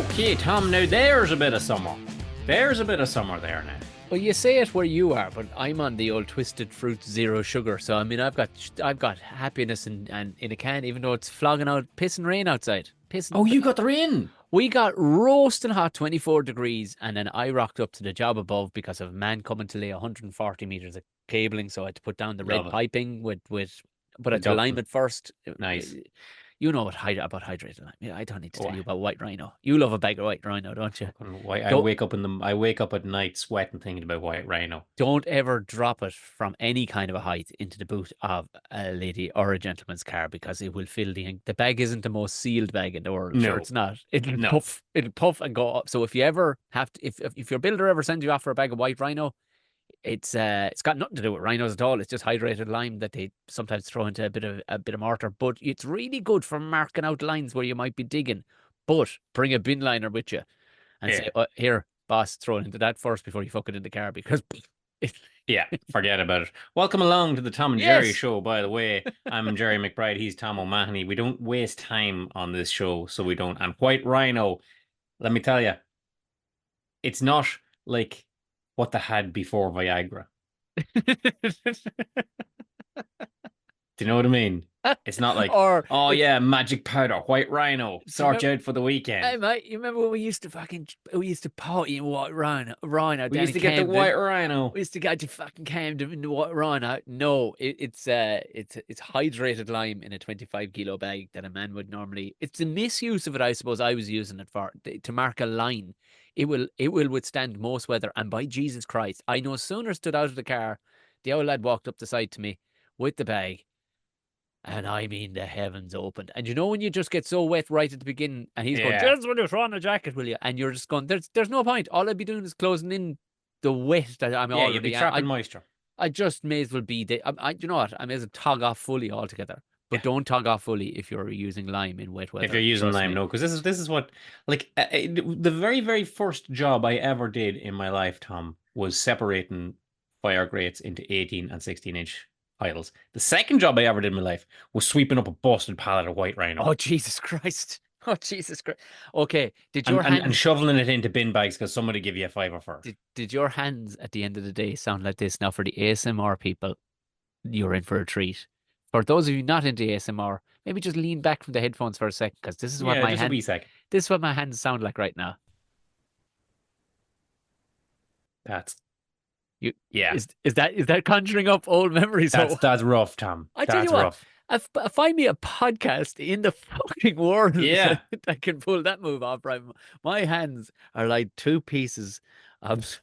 Okay, Tom, now there's a bit of summer. There's a bit of summer there now. Well, you say it where you are, but I'm on the old twisted fruit zero sugar. So I mean, I've got happiness and in a can, even though it's flogging out, pissing rain outside. Oh, Pissing. you got the rain. We got roasting hot, 24 degrees, and then I rocked up to the job above because of a man coming to lay 140 meters of cabling. So I had to put down the red Love it. piping but I With had to lime ducting. it first. Nice. You know about hydrated lime. Yeah, I don't need to Oh, tell you about white rhino. You love a bag of white rhino, don't you? I Don't wake up I wake up at night sweating thinking about white rhino. don't ever drop it from any kind of a height into the boot of a lady or a gentleman's car because it will fill the bag isn't the most sealed bag in the world. Sure, No, it's not. no. It'll puff and go up. So if you ever have to, if your builder ever sends you off for a bag of white rhino, it's got nothing to do with rhinos at all. It's just hydrated lime that they sometimes throw into a bit of mortar. But it's really good for marking out lines where you might be digging. But bring a bin liner with you and say, Yeah, here, boss, throw it into that first before you fuck it in the car because it, yeah. Forget about it. Welcome along to the Tom and Jerry yes. show. By the way, I'm Jerry McBride. He's Tom O'Mahony. We don't waste time on this show, so we don't. And white rhino, let me tell you, it's not like what they had before Viagra. Do you know what I mean? It's not like, Or oh it's yeah, magic powder, white rhino, do you sort remember, you out for the hey weekend. mate, you remember when we used to party in White Rhino We down used in to get the white Camden? rhino. We used to go to fucking Camden in the White Rhino. No, it's hydrated lime in a 25 kilo bag that a man would normally. It's the misuse of it, I suppose. I was using it for to mark a line. It will withstand most weather. And by Jesus Christ, I no sooner stood out of the car, the old lad walked up the side to me with the bag. And I mean, the heavens opened. And you know when you just get so wet right at the beginning, and he's going, Yeah. "Just will you throw on a jacket, will you?" And you're just going, "There's no point. All I'd be doing is closing in the wet that I'm Yeah, you'll be already at. trapping moisture. I just may as well be the. You know what? I may as well tog off fully altogether. But Yeah. don't tog off fully if you're using lime in wet If you're weather. using Trust lime, me. no, because this is what like the very very first job I ever did in my life, Tom, was separating fire grates into 18 and 16-inch piles. The second job I ever did in my life was sweeping up a busted pallet of white rhino Oh Jesus Christ! Oh Jesus Christ! Okay, did and your and, and hands shoveling it into bin bags because somebody give you a fiver for it. did your hands at the end of the day sound like this? Now for the ASMR people, you're in for a treat. For those of you not into ASMR, maybe just lean back from the headphones for a second, because Yeah, just a wee sec. this is what my hands sound like right now. That's You yeah. is that conjuring up old memories? That's So that's rough, Tom. I tell you That's what, rough. find me a podcast in the fucking world Yeah. that can pull that move off. Right, my hands are like two pieces of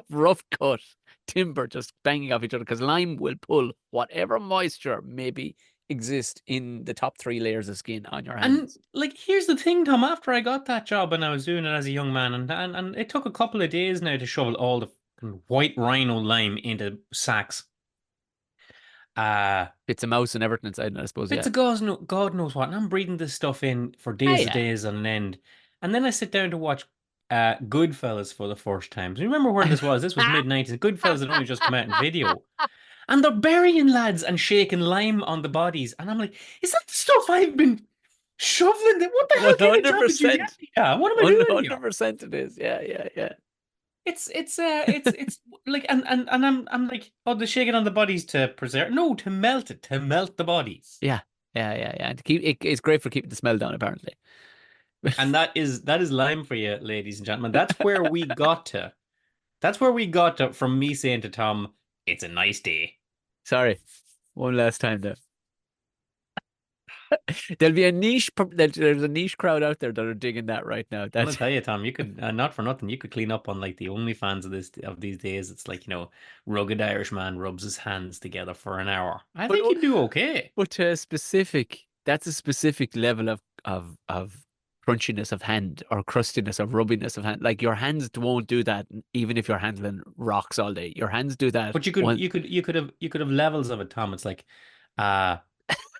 rough cut timber just banging off each other because lime will pull whatever moisture maybe exist in the top three layers of skin on your And hands. like, here's the thing, Tom. After I got that job and I was doing it as a young man, and it took a couple of days now to shovel all the fucking white rhino lime into sacks. Uh, Bits of mouse and everything inside, I suppose. bits Yeah. of God knows what. And I'm breathing this stuff in for Ah, days and yeah. days on end. And then I sit down to watch Goodfellas for the first time. So you remember where this was? This was mid 90s. Goodfellas had only just come out in video. And they're burying lads and shaking lime on the bodies. And I'm like, is that the stuff I've been shoveling? What the hell One kind of hundred job did you get percent. me? Yeah, what am I One doing here? hundred percent. It is. Yeah. Yeah. Yeah. It's like and I'm like, oh, they're shaking on the bodies to preserve. No, to melt it, to melt the bodies. Yeah. Yeah. Yeah. Yeah. To keep it's great for keeping the smell down. Apparently. And that is lime for you, ladies and gentlemen. That's where we got to. That's where we got to from me saying to Tom, it's a nice day. Sorry. One last time though. There'll be a niche. There's a niche crowd out there that are digging that right now. I'm gonna That's tell you, Tom, you could not for nothing, you could clean up on like the OnlyFans of these days. It's like, rugged Irish man rubs his hands together for an hour. I but think you'd do okay. to a specific. That's a specific level of crunchiness of hand or crustiness of rubbiness of hand. Like your hands won't do that, even if you're handling rocks all day. Your hands do that But you could one. you could you could have you could have levels of it, Tom. It's like uh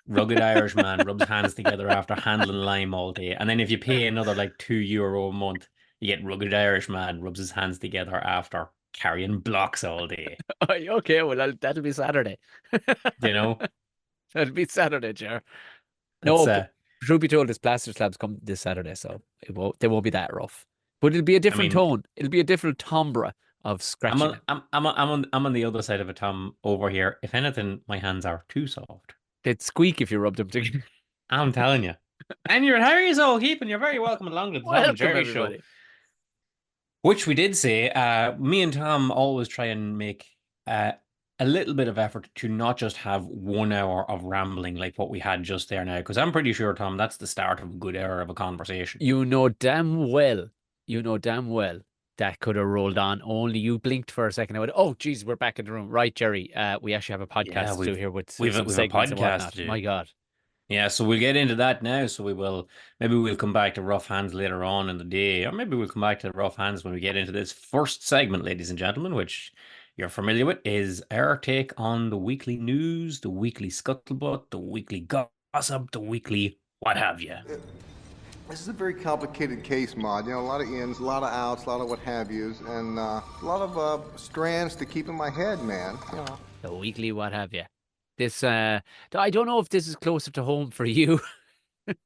rugged Irish man rubs hands together after handling lime all day. And then if you pay another like €2 a month, you get rugged Irish man rubs his hands together after carrying blocks all day. Okay, well that'll be Saturday. You know? That'll be Saturday, Jer. That's No, truth be told, this plaster slabs come this Saturday, so they won't be that rough. But it'll be a I different mean, tone. It'll be a different timbre of scratching them. I'm on the other side of a Tom over here. If anything, my hands are too soft. They'd squeak if you rubbed them together. I'm telling you. And you're Harry's all keeping. You're very welcome along to the Tom and Welcome, Jerry show, everybody. which we did say. Me and Tom always try and make uh, a little bit of effort to not just have 1 hour of rambling like what we had just there now, because I'm pretty sure, Tom, that's the start of a good hour of a conversation. You know damn well, you know damn well that could have rolled on. Only you blinked for a second. I went, oh, geez, we're back in the room. Right, Jerry. We actually have a Yeah, podcast to do here with some we've a segments and podcast to whatnot. do. My God. Yeah, so we'll get into that now. So we will maybe we'll come back to rough hands later on in the day, or maybe we'll come back to rough hands when we get into this first segment, ladies and gentlemen, which you're familiar with, is our take on the weekly news, the weekly scuttlebutt, the weekly gossip, the weekly what have you. This is a very complicated case, Maud. You know, a lot of ins, a lot of outs, a lot of what have yous, and a lot of strands to keep in my head, man. You know. The weekly, what have you? This, I don't know if this is closer to home for you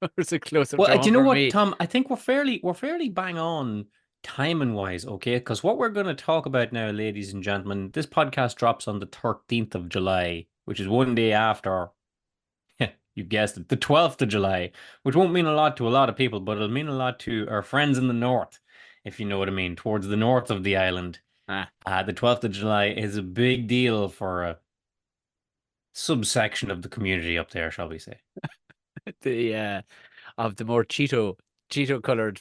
or is it closer Well, to do you home know for what, me? Tom? I think we're fairly bang on timing wise, okay? Because what we're going to talk about now, ladies and gentlemen, this podcast drops on the 13th of July, which is one day after, you guessed it, the 12th of July, which won't mean a lot to a lot of people, but it'll mean a lot to our friends in the north, if you know what I mean, towards the north of the island. Ah, The 12th of July is a big deal for a subsection of the community up there, shall we say. the of the more Cheeto colored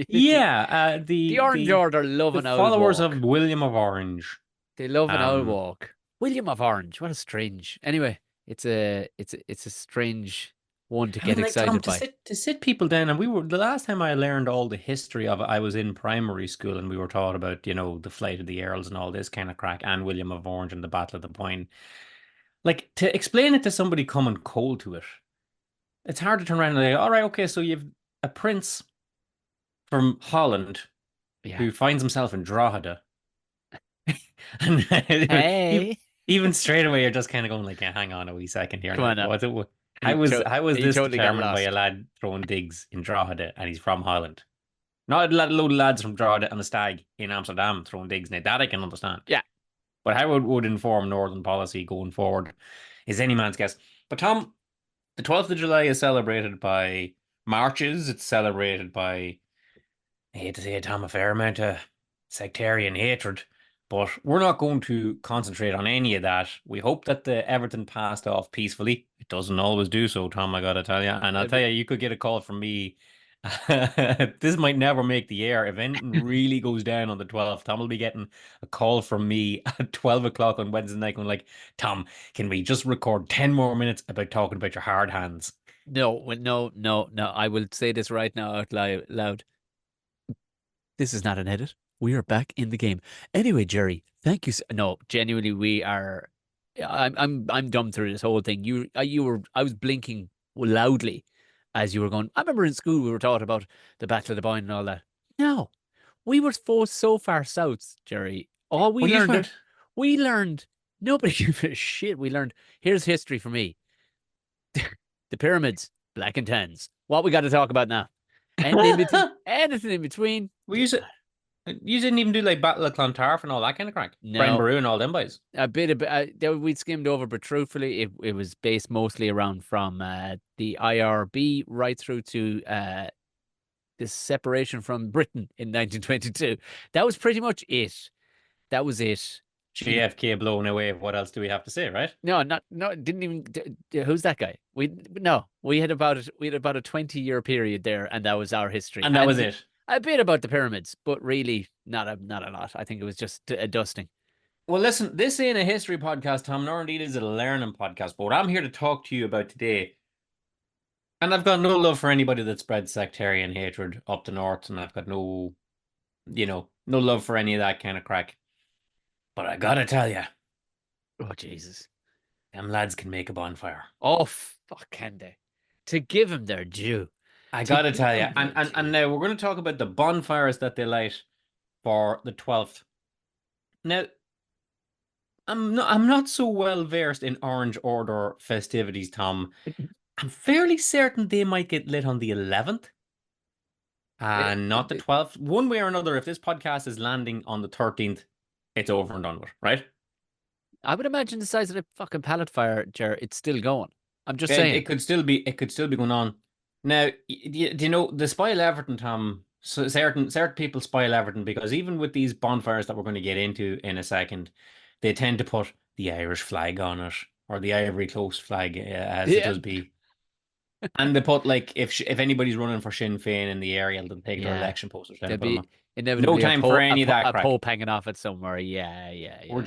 Yeah, the Orange Order love the an owl followers of walk. William of Orange. They love an owl Um, walk. William of Orange. What a strange. Anyway, it's a strange one to I get mean, like Tom, excited to by. sit people down, and we were the last time I learned all the history of it, I was in primary school, and we were taught about the flight of the Earls and all this kind of crack, and William of Orange and the Battle of the Boyne. Like to explain it to somebody coming cold to it, it's hard to turn around and say, all right, okay, so you've a prince from Holland Yeah. who finds himself in Drogheda. And even Hey, even straight away, you're just kind of going like, yeah, hang on a wee second here. come Now, on now. how was You this totally got determined by a lost. lad throwing digs in Drogheda and he's from Holland? Not a load of lads from Drogheda and the Stag in Amsterdam throwing digs. Now that I can understand, Yeah. but how it would inform Northern policy going forward is any man's guess. But Tom, the 12th of July is celebrated by marches. It's celebrated by, I hate to say it, Tom, a fair amount of sectarian hatred. But we're not going to concentrate on any of that. We hope that the Everton passed off peacefully. It doesn't always do so, Tom, I gotta tell you. And I'll A tell bit- you, you could get a call from me. This might never make the air. If anything really goes down on the 12th, Tom will be getting a call from me at 12 o'clock on Wednesday night going like, Tom, can we just record 10 more minutes about talking about your hard hands? No, no, no, no. I will say this right now out loud. This is not an edit. We are back in the game. Anyway, Jerry, thank you. No, genuinely, we are. I'm dumb through this whole thing. I was blinking loudly as you were going. I remember in school we were taught about the Battle of the Boyne and all that. No, we were so far south, Jerry. All we Well, you just learned, went, we learned. Nobody gave a shit. We learned. Here's history for me: the pyramids, black and tans. What we got to talk about now? Anything in between. we use it. You didn't even do like Battle of Clontarf and all that kind of crack. Brian No, Boru and all them boys. a bit of we'd skimmed over, but truthfully, it was based mostly around from the IRB right through to this separation from Britain in 1922. That was pretty much it. That was it. You know, JFK blown away. What else do we have to say, right? no, not no, didn't even. Who's that guy? No, we had about a 20-year period there, and that was our history, And that was and it. a bit about the pyramids, but really not a lot. I think it was just a dusting. Well, listen, this ain't a history podcast, Tom, nor indeed is it a learning podcast. But what I'm here to talk to you about today, and I've got no love for anybody that spreads sectarian hatred up the north, and I've got no love for any of that kind of crack. But I gotta tell you, Oh Jesus. them lads can make a bonfire. Oh, fuck, can they? To give them their due. I To gotta give tell you, them and their and, and due. now we're going to talk about the bonfires that they light for the 12th. Now, I'm not so well versed in Orange Order festivities, Tom. I'm fairly certain they might get lit on the 11th and not the 12th. One way or another, if this podcast is landing on the 13th, it's over and done with, right? I would imagine the size of the fucking pallet fire, Jer, it's still going. I'm just It, saying. it could still be going on. Now, do you know the spoil Everton, Tom? So certain people spoil Everton because even with these bonfires that we're going to get into in a second, they tend to put the Irish flag on it or the Ivory Coast flag, as it Yeah. does be. And they put like if anybody's running for Sinn Féin in the area, they'll take their Yeah. election posters down There'll and put them be on. No inevitably time for any of that a crack. pope hanging off it somewhere. Yeah, yeah, We're yeah.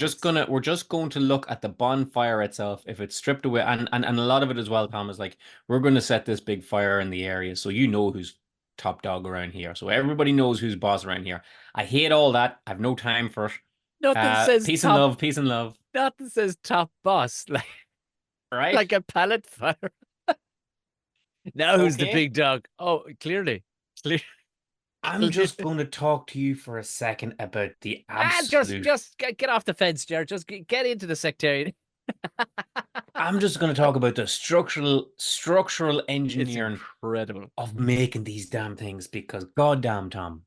just going to look at the bonfire itself. If it's stripped away, and a lot of it as well, Tom, is like we're going to set this big fire in the area, so you know who's top dog around here. So everybody knows who's boss around here. I hate all that. I've no time for it. Nothing says Peace and top. love, peace and love. Nothing says top boss Right? like a pallet fire. Now who's the Okay. big dog? Oh, clearly. I'm just going to talk to you for a second about the Just absolute. get off the fence, Jared. Just get into the sectarian. I'm just going to talk about the structural It's engineering incredible. of making these damn things because goddamn, Tom.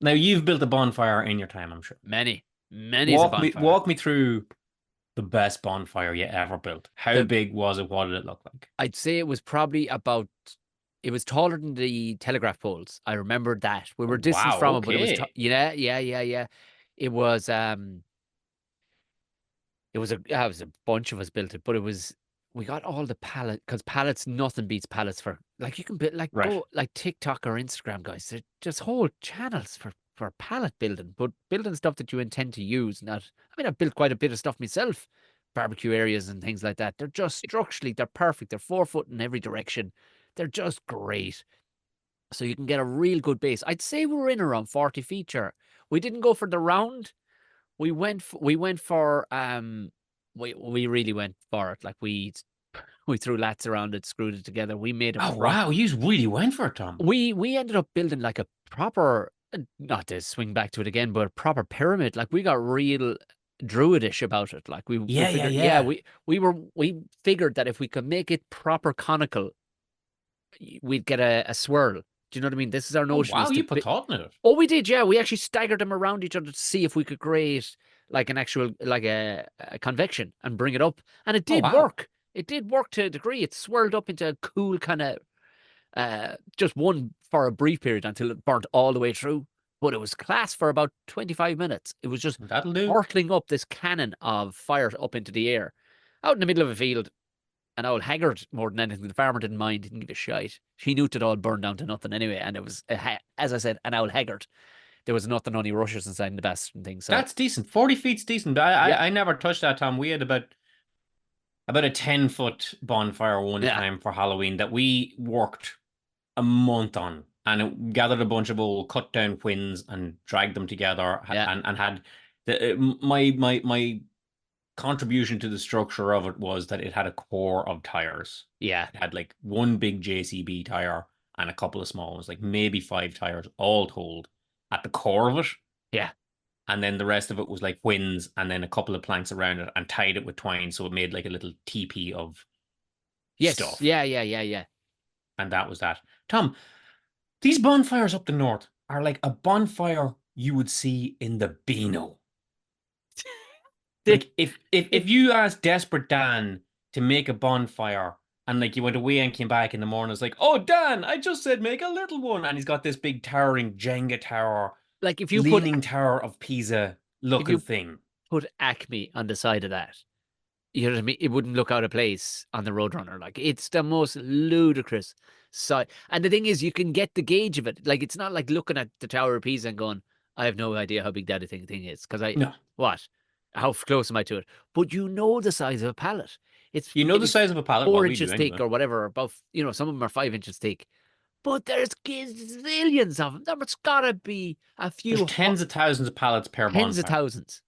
Now you've built a bonfire in your time, I'm sure. Many's a bonfire. Walk me through the best bonfire you ever built. How The big was it? What did it look like? I'd say it was probably about. It was taller than the telegraph poles. I remember that. We were distant Wow, from it, but it was okay. yeah. It was it was a bunch of us built it, but it was we got all the pallet because pallets nothing beats pallets for like you can build like Right. go like TikTok or Instagram guys. They're just whole channels for pallet building, but building stuff that you intend to use. Not I mean I've built quite a bit of stuff myself, barbecue areas and things like that. They're just structurally they're perfect. They're 4 foot in every direction. They're just great. So you can get a real good base. I'd say we were in around 40 feet. We didn't go for the round. We went for we really went for it. Like we threw lats around it, screwed it together. We made a Oh prop. wow, you really went for it, Tom. We ended up building like a proper, not to swing back to it again, but a proper pyramid. Like we got real druidish about it. Like we Yeah, figured, yeah, yeah. we figured that if we could make it proper conical, we'd get a swirl. Do you know what I mean? This is our Oh notion wow, is you to put thought in it. Oh, we did, yeah. We actually staggered them around each other to see if we could create like an actual like a convection and bring it up. And it Oh did wow. work. It did work to a degree. It swirled up into a cool kind of just one for a brief period until it burnt all the way through. But it was class for about 25 minutes. It was just That'll do. hurtling up this cannon of fire up into the air. Out in the middle of a field, and old Haggard, more than anything, the farmer didn't mind, didn't give a shite. He knew it all burned down to nothing anyway. And it was, as I said, an old Haggard. There was nothing, only rushes inside the best and things. So, That's decent. 40 feet's decent. I, yeah, I I never touched that, Tom. We had about a 10-foot bonfire one yeah, time for Halloween that we worked a month on. And it gathered a bunch of old cut down whins and dragged them together yeah, and had my contribution to the structure of it was that it had a core of tires. yeah, It had like one big JCB tire and a couple of small ones, like maybe 5 tires all told at the core of it. yeah. And then the rest of it was like whins and then a couple of planks around it and tied it with twine. So it made like a little teepee of Yes, stuff. yeah. And that was that. Tom, these bonfires up the north are like a bonfire you would see in the Beano. They, Like if you asked Desperate Dan to make a bonfire and like you went away and came back in the morning, it's like, oh Dan, I just said make a little one. And he's got this big towering Jenga tower, like leaning tower of Pisa if looking you thing. put Acme on the side of that, you know what I mean? It wouldn't look out of place on the Roadrunner. Like it's the most ludicrous sight. And the thing is, you can get the gauge of it. Like it's not like looking at the Tower of Pisa and going, I have no idea how big that thing is. Because No. what? How close am I to it? But you know the size of a pallet. It's You know the maybe size of a pallet? Well, four we do inches thick anyway. or whatever. About some of them are 5 inches thick. But there's gazillions of them. There's gotta be a There's few tens of thousands of pallets per tens of bonfire. thousands.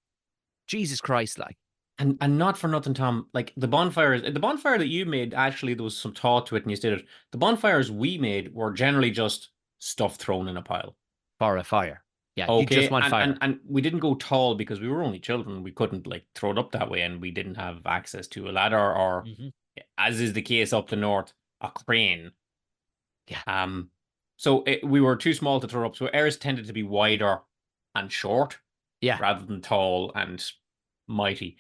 Jesus Christ, like. And not for nothing, Tom. Like the bonfire that you made, actually there was some thought to it and you did it. The bonfires we made were generally just stuff thrown in a pile. For a fire. Yeah, you just Okay, want and, fire. and and we didn't go tall because we were only children. We couldn't like throw it up that way, and we didn't have access to a ladder or, Mhm. as is the case up the north, a crane. Yeah. So we were too small to throw up. So ours tended to be wider and short Yeah. rather than tall and mighty.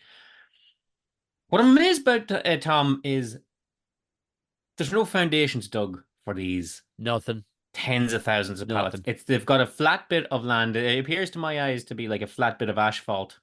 What I'm amazed about, Tom, is there's no foundations dug for these Nothing. tens of thousands of pallets. Nothing. They've got a flat bit of land. It appears to my eyes to be like a flat bit of asphalt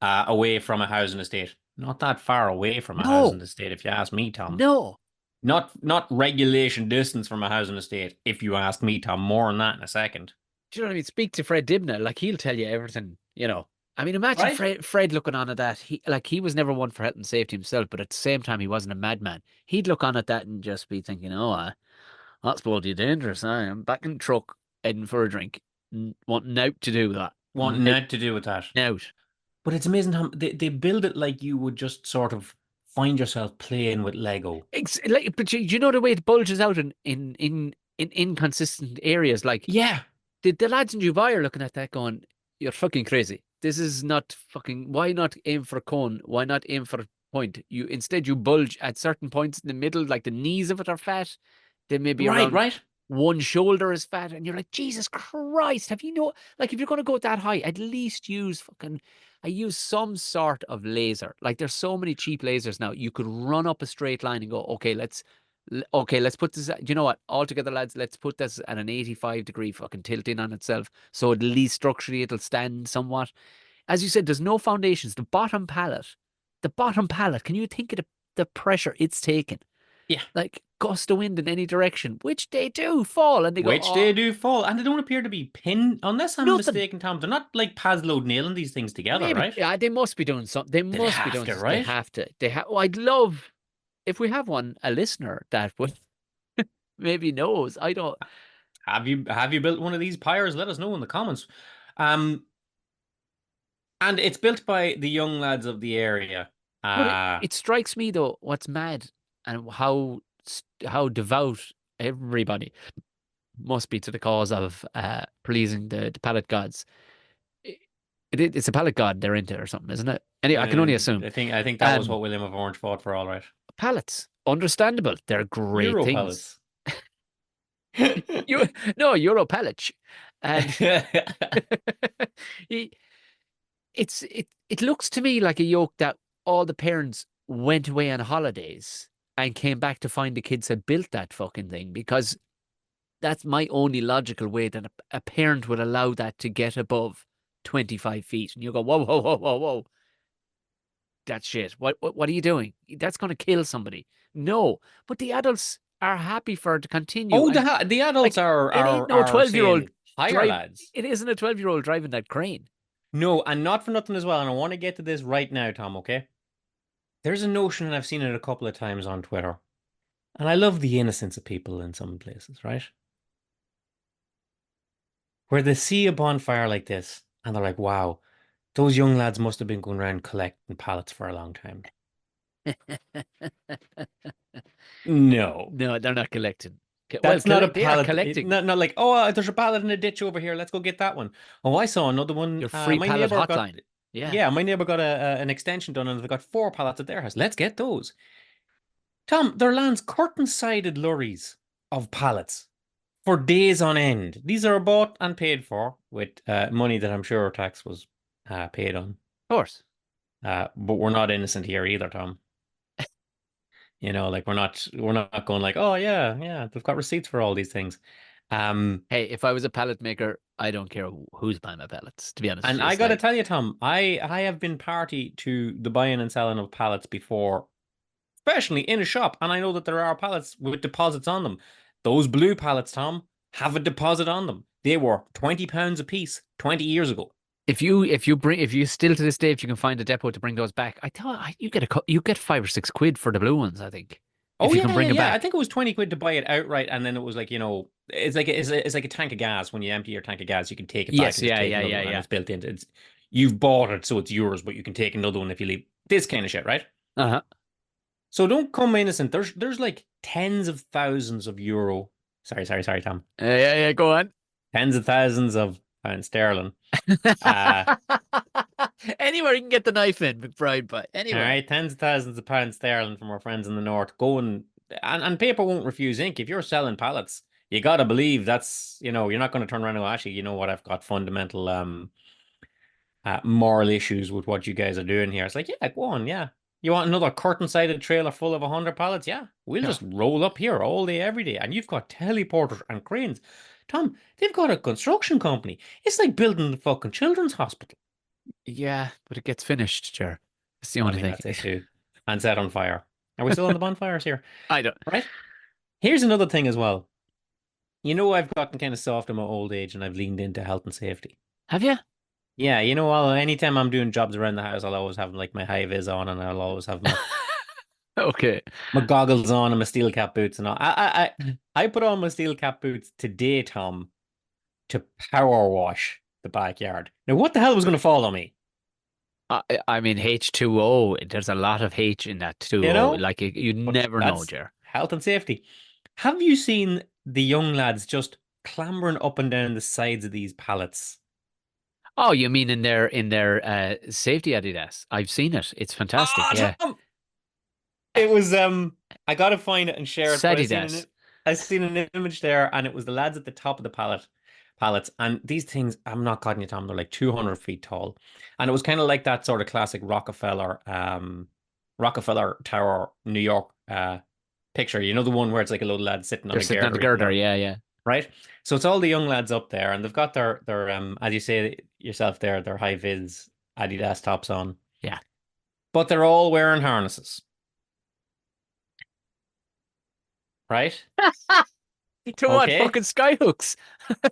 away from a housing estate. Not that far away from a No. housing estate, if you ask me, Tom. No. Not regulation distance from a housing estate, if you ask me, Tom. More on that in a second. Do you know what I mean? Speak to Fred Dibner. Like, he'll tell you everything, you know. I mean, imagine Right? Fred looking on at that. He was never one for health and safety himself, but at the same time, he wasn't a madman. He'd look on at that and just be thinking, oh, that's bloody dangerous. I'm back in the truck, heading for a drink, wanting out to do that. Want nothing to do with that. Out. But it's amazing how they build it like you would just sort of find yourself playing with Lego. Like, but you know the way it bulges out in inconsistent areas. Like, Yeah. the lads in Dubai are looking at that going, you're fucking crazy. This is not fucking, why not aim for a cone? Why not aim for a point? Instead you bulge at certain points in the middle, like the knees of it are fat. Then maybe Right, around right. one shoulder is fat. And you're like, Jesus Christ, have you no, like if you're going to go that high, at least I use some sort of laser. Like there's so many cheap lasers now. You could run up a straight line and go, okay, let's put this, you know what, all together, lads, let's put this at an 85-degree fucking tilt in on itself. So at least structurally it'll stand somewhat. As you said, there's no foundations. The bottom pallet, can you think of the pressure it's taken? Yeah. Like gust of wind in any direction, which they do fall and they go, Which they do fall. And they don't appear to be pinned, unless I'm nothing. mistaken, Tom. They're not like Pasload nailing these things together, Maybe, right? yeah, they must be doing something. They They'd must be have doing to, something. They right? have to. I'd love if we have a listener that would maybe knows. I don't. Have you built one of these pyres? Let us know in the comments. Um, and it's built by the young lads of the area. But it, Uh, it strikes me though, what's mad and how devout everybody must be to the cause of pleasing the pallet gods. It's a pallet god they're into or something, isn't it? Anyway, I can only assume. I think that was Um, what William of Orange fought for, all right. Pallets, understandable. They're great Euro things. pellets. You no Euro pallets, and he, it looks to me like a yoke that all the parents went away on holidays and came back to find the kids had built that fucking thing, because that's my only logical way that a parent would allow that to get above 25 feet. And you go, whoa, whoa, whoa, whoa, whoa. That's shit. What are you doing? That's going to kill somebody. No, but the adults are happy for it to continue. Oh, And the adults like, are it ain't are no are 12-year-old saying higher drive. lads. It isn't a 12-year-old driving that crane. No, and not for nothing as well. And I want to get to this right now, Tom, okay? There's a notion, and I've seen it a couple of times on Twitter, and I love the innocence of people in some places, right? Where they see a bonfire like this, and they're like, wow, those young lads must have been going around collecting pallets for a long time. No. No, they're not collecting. Well, That's not a they are pallet. collecting Not like, oh, there's a pallet in a ditch over here. Let's go get that one. Oh, I saw another one. your free My pallet neighbor got, hotline. Yeah, yeah, my neighbor got an extension done, and they got 4 pallets at their house. Let's get those. Tom, there lands curtain-sided lorries of pallets for days on end. These are bought and paid for with money that I'm sure tax was paid on. of course. But we're not innocent here either, Tom. You know, like we're not going like, oh yeah, they've got receipts for all these things. Hey, if I was a pallet maker, I don't care who's buying my pallets, to be honest with And you. I It's gotta like, tell you, Tom, I have been party to the buying and selling of pallets before, especially in a shop, and I know that there are pallets with deposits on them. Those blue pallets, Tom, have a deposit on them. They were £20 a piece 20 years ago. if you still to this day, if you can find a depot to bring those back, I thought you get 5 or 6 quid for the blue ones, I think. Oh If you yeah, can yeah, bring them yeah. I back. think it was 20 quid to buy it outright, and then it was like, it's like a tank of gas. When you empty your tank of gas, you can take it back Yes, and just yeah, take yeah, another yeah, one, and yeah. it's built into it's you've bought it, so it's yours, but you can take another one if you leave. This kind of shit, right? Uh-huh. So don't come innocent. There's like tens of thousands of euro. Sorry, Tom. Yeah, yeah, go on. Tens of thousands of pounds sterling. Uh, Anywhere you can get the knife in, McBride, but all anywhere. right, tens of thousands of pounds sterling from our friends in the north going and paper won't refuse ink. If you're selling pallets, you got to believe that's, you're not going to turn around and go, actually, you know what? I've got fundamental moral issues with what you guys are doing here. It's like, yeah, go on, yeah. You want another curtain-sided trailer full of 100 pallets? Yeah, we'll Yeah. just roll up here all day, every day. And you've got teleporters and cranes. Tom, they've got a construction company. It's like building the fucking children's hospital. Yeah, but it gets finished, Jer. It's the I only mean, thing. that's it too. And set on fire. Are we still on the bonfires here? I don't. Right? Here's another thing as well. I've gotten kind of soft in my old age and I've leaned into health and safety. Have you? Yeah, anytime I'm doing jobs around the house, I'll always have like my high vis on and I'll always have my Okay. my goggles on and my steel cap boots and all. I put on my steel cap boots today, Tom, to power wash the backyard. Now, what the hell was going to fall on me? I mean, H2O, there's a lot of H in that You 2O. know? Like, you'd But never know, that's Jer. health and safety. Have you seen the young lads just clambering up and down the sides of these pallets? Oh, you mean in their safety Adidas? I've seen it. It's fantastic. Ah, Yeah. Tom! It was I gotta find it and share it, but Sadidas. I seen an image there and it was the lads at the top of the pallets. And these things, I'm not cutting you, Tom, they're like 200 feet tall. And it was kind of like that sort of classic Rockefeller Tower, New York picture. You know, the one where it's like a little lad sitting on They're a sitting on the girder eating girder. their, Yeah, yeah. right? So it's all the young lads up there and they've got their as you say yourself there, their high vis Adidas tops on. Yeah. But they're all wearing harnesses, right? To what? Okay. Fucking skyhooks.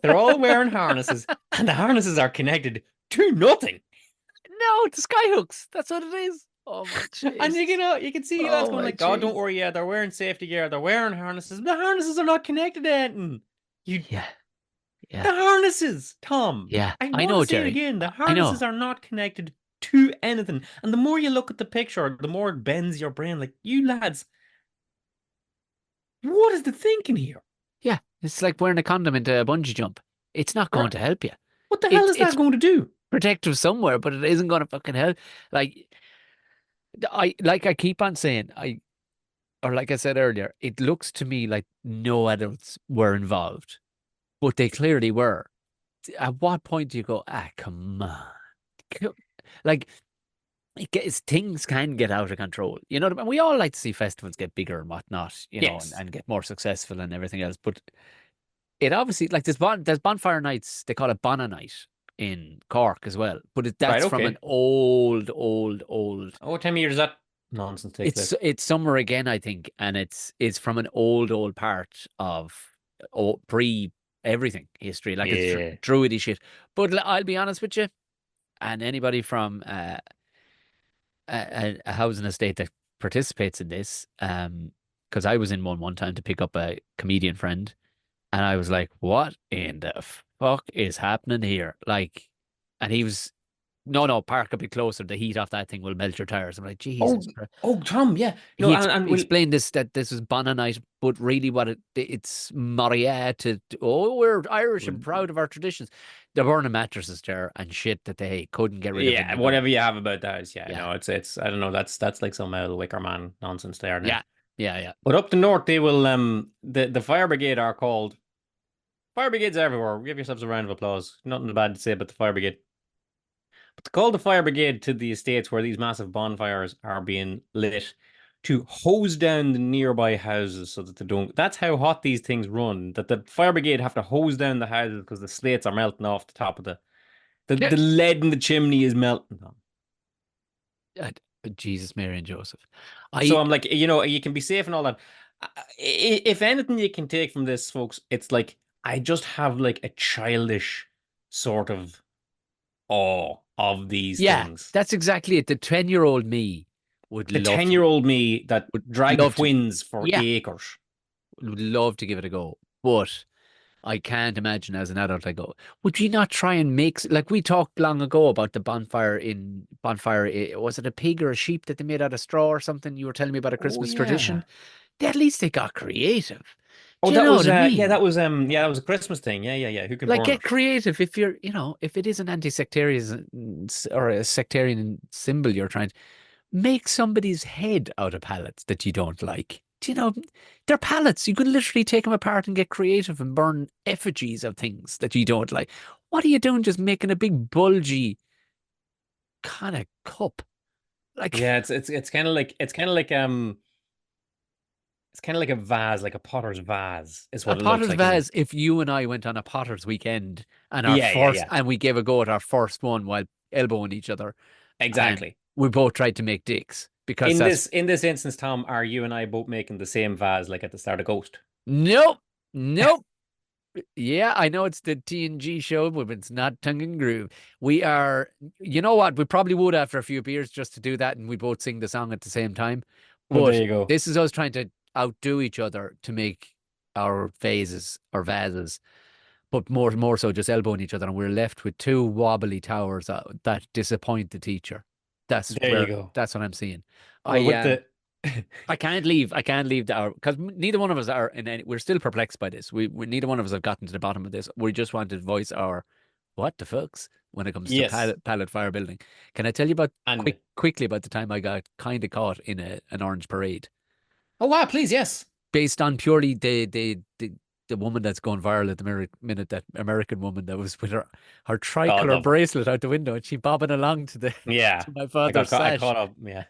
They're all wearing harnesses, and the harnesses are connected to nothing. No, to skyhooks. That's what it is. Oh my And jeez. you can see lads Oh going my like, "Oh, jeez. don't worry, yeah, they're wearing safety gear, they're wearing harnesses. The harnesses are not connected to anything. Yeah, The yeah, harnesses, Tom. yeah. I I want to know, say it Jerry. again. The I harnesses know. are not connected to anything. And the more you look at the picture, the more it bends your brain. Like, you lads, what is the thinking here? Yeah, it's like wearing a condom into a bungee jump. It's not going to help you. What the hell It's is it's that going to do? protective somewhere, but it isn't going to fucking help. Like I keep on saying, or like I said earlier, it looks to me like no adults were involved, but they clearly were. At what point do you go, come on? Co- Like, things can get out of control. You know what I mean? We all like to see festivals get bigger and whatnot, and, Yes. and get more successful and everything else. But it obviously, like, there's bonfire nights, they call it Bonna Night in Cork as well. But Right, that's from an okay. old. Oh, what time of year does that nonsense take It's place? it's summer again, I think, and it's from an old part of pre everything history, like it's Yeah. druidy shit. But I'll be honest with you, and anybody from a housing estate that participates in this, because I was in one time to pick up a comedian friend, and I was like, "What in the fuck is happening here?" Like, and he was, "No, park a bit closer. The heat off that thing will melt your tires." I'm like, Oh, Jesus Christ. oh, Tom, yeah. No, He and we'll explained that this was Bonna Night, but really what it's Maria oh, we're Irish and proud of our traditions. They're burning mattresses there and shit that they couldn't get rid of in yeah, November. whatever you have about that is, yeah, Yeah, no, it's I don't know, that's like some Wicker Man nonsense there now. yeah, yeah. But up the north they will the fire brigade are called fire brigades everywhere. Give yourselves a round of applause. Nothing bad to say about the fire brigade. But to call the fire brigade to the estates where these massive bonfires are being lit to hose down the nearby houses so that they don't. That's how hot these things run. That the fire brigade have to hose down the houses because the slates are melting off the top of Yeah. the lead in the chimney is melting. Uh, Jesus, Mary, and Joseph. So I I'm like, you can be safe and all that. If anything you can take from this, folks, it's like I just have like a childish sort of awe of these Yeah, things. that's exactly it. The 10-year-old me would The love 10-year-old me that would dragged love to. twins for Yeah, acres. would love to give it a go, but I can't imagine as an adult. I go, would you not try and like we talked long ago about the bonfire? Was it a pig or a sheep that they made out of straw or something? You were telling me about a Oh Christmas yeah. tradition. At least they got creative. Oh, Do you that know was what I mean? that was a Christmas thing. Yeah. Who can Like, burn get it? creative if you're, if it is an anti-sectarian or a sectarian symbol you're trying to make somebody's head out of pallets that you don't like. you know, they're pallets. You can literally take them apart and get creative and burn effigies of things that you don't like. What are you doing just making a big bulgy kind of cup? Like Yeah, it's kind of like a vase, like a potter's vase, is a what it looks potter's like, isn't it? vase, if you and I went on a potter's weekend and our Yeah, yeah, first, yeah. and we gave a go at our first one while elbowing each other, and Exactly. we both tried to make dicks because In that's this instance, Tom, are you and I both making the same vase like at the start of Ghost? nope, nope. Yeah, I know it's the TNG show, but it's not tongue and groove. We are, you know what? We probably would after a few beers just to do that, and we both sing the song at the same time. Well, there But you go. this is us trying to outdo each other to make our phases or vases, but more so just elbowing each other, and we're left with two wobbly towers that disappoint the teacher. There you go. That's what I'm seeing. Well, I with the I can't leave. I can't leave our because neither one of us are in any. We're still perplexed by this. We neither one of us have gotten to the bottom of this. We just want to voice our what the fucks when it comes to yes, pallet fire building. Can I tell you about and quickly about the time I got kind of caught in an orange parade oh wow, please, yes. based on purely the woman that's going viral at the minute, that American woman that was with her Oh, tricolor the bracelet out the window and she bobbing along to the yeah. to my father's I sash. caught up. Yeah.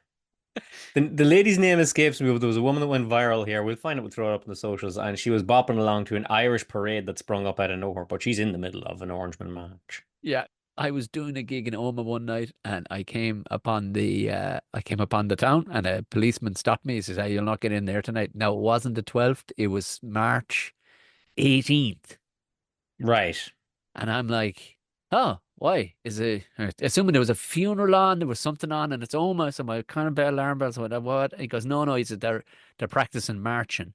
The lady's name escapes me, but there was a woman that went viral here. We'll find it. We'll throw it up in the socials, and she was bopping along to an Irish parade that sprung up out of nowhere. But she's in the middle of an Orangeman march. Yeah, I was doing a gig in Oma one night, and I came upon the town, and a policeman stopped me. He says, "Hey, you'll not get in there tonight." Now it wasn't the 12th; it was March 18th, Right. and I'm like, "Oh, why? Is it?" Assuming there was a funeral on, there was something on, and it's Oma, so my kind of bell alarm bells went. What? And he goes, "No, no." He said, "They're practicing marching,"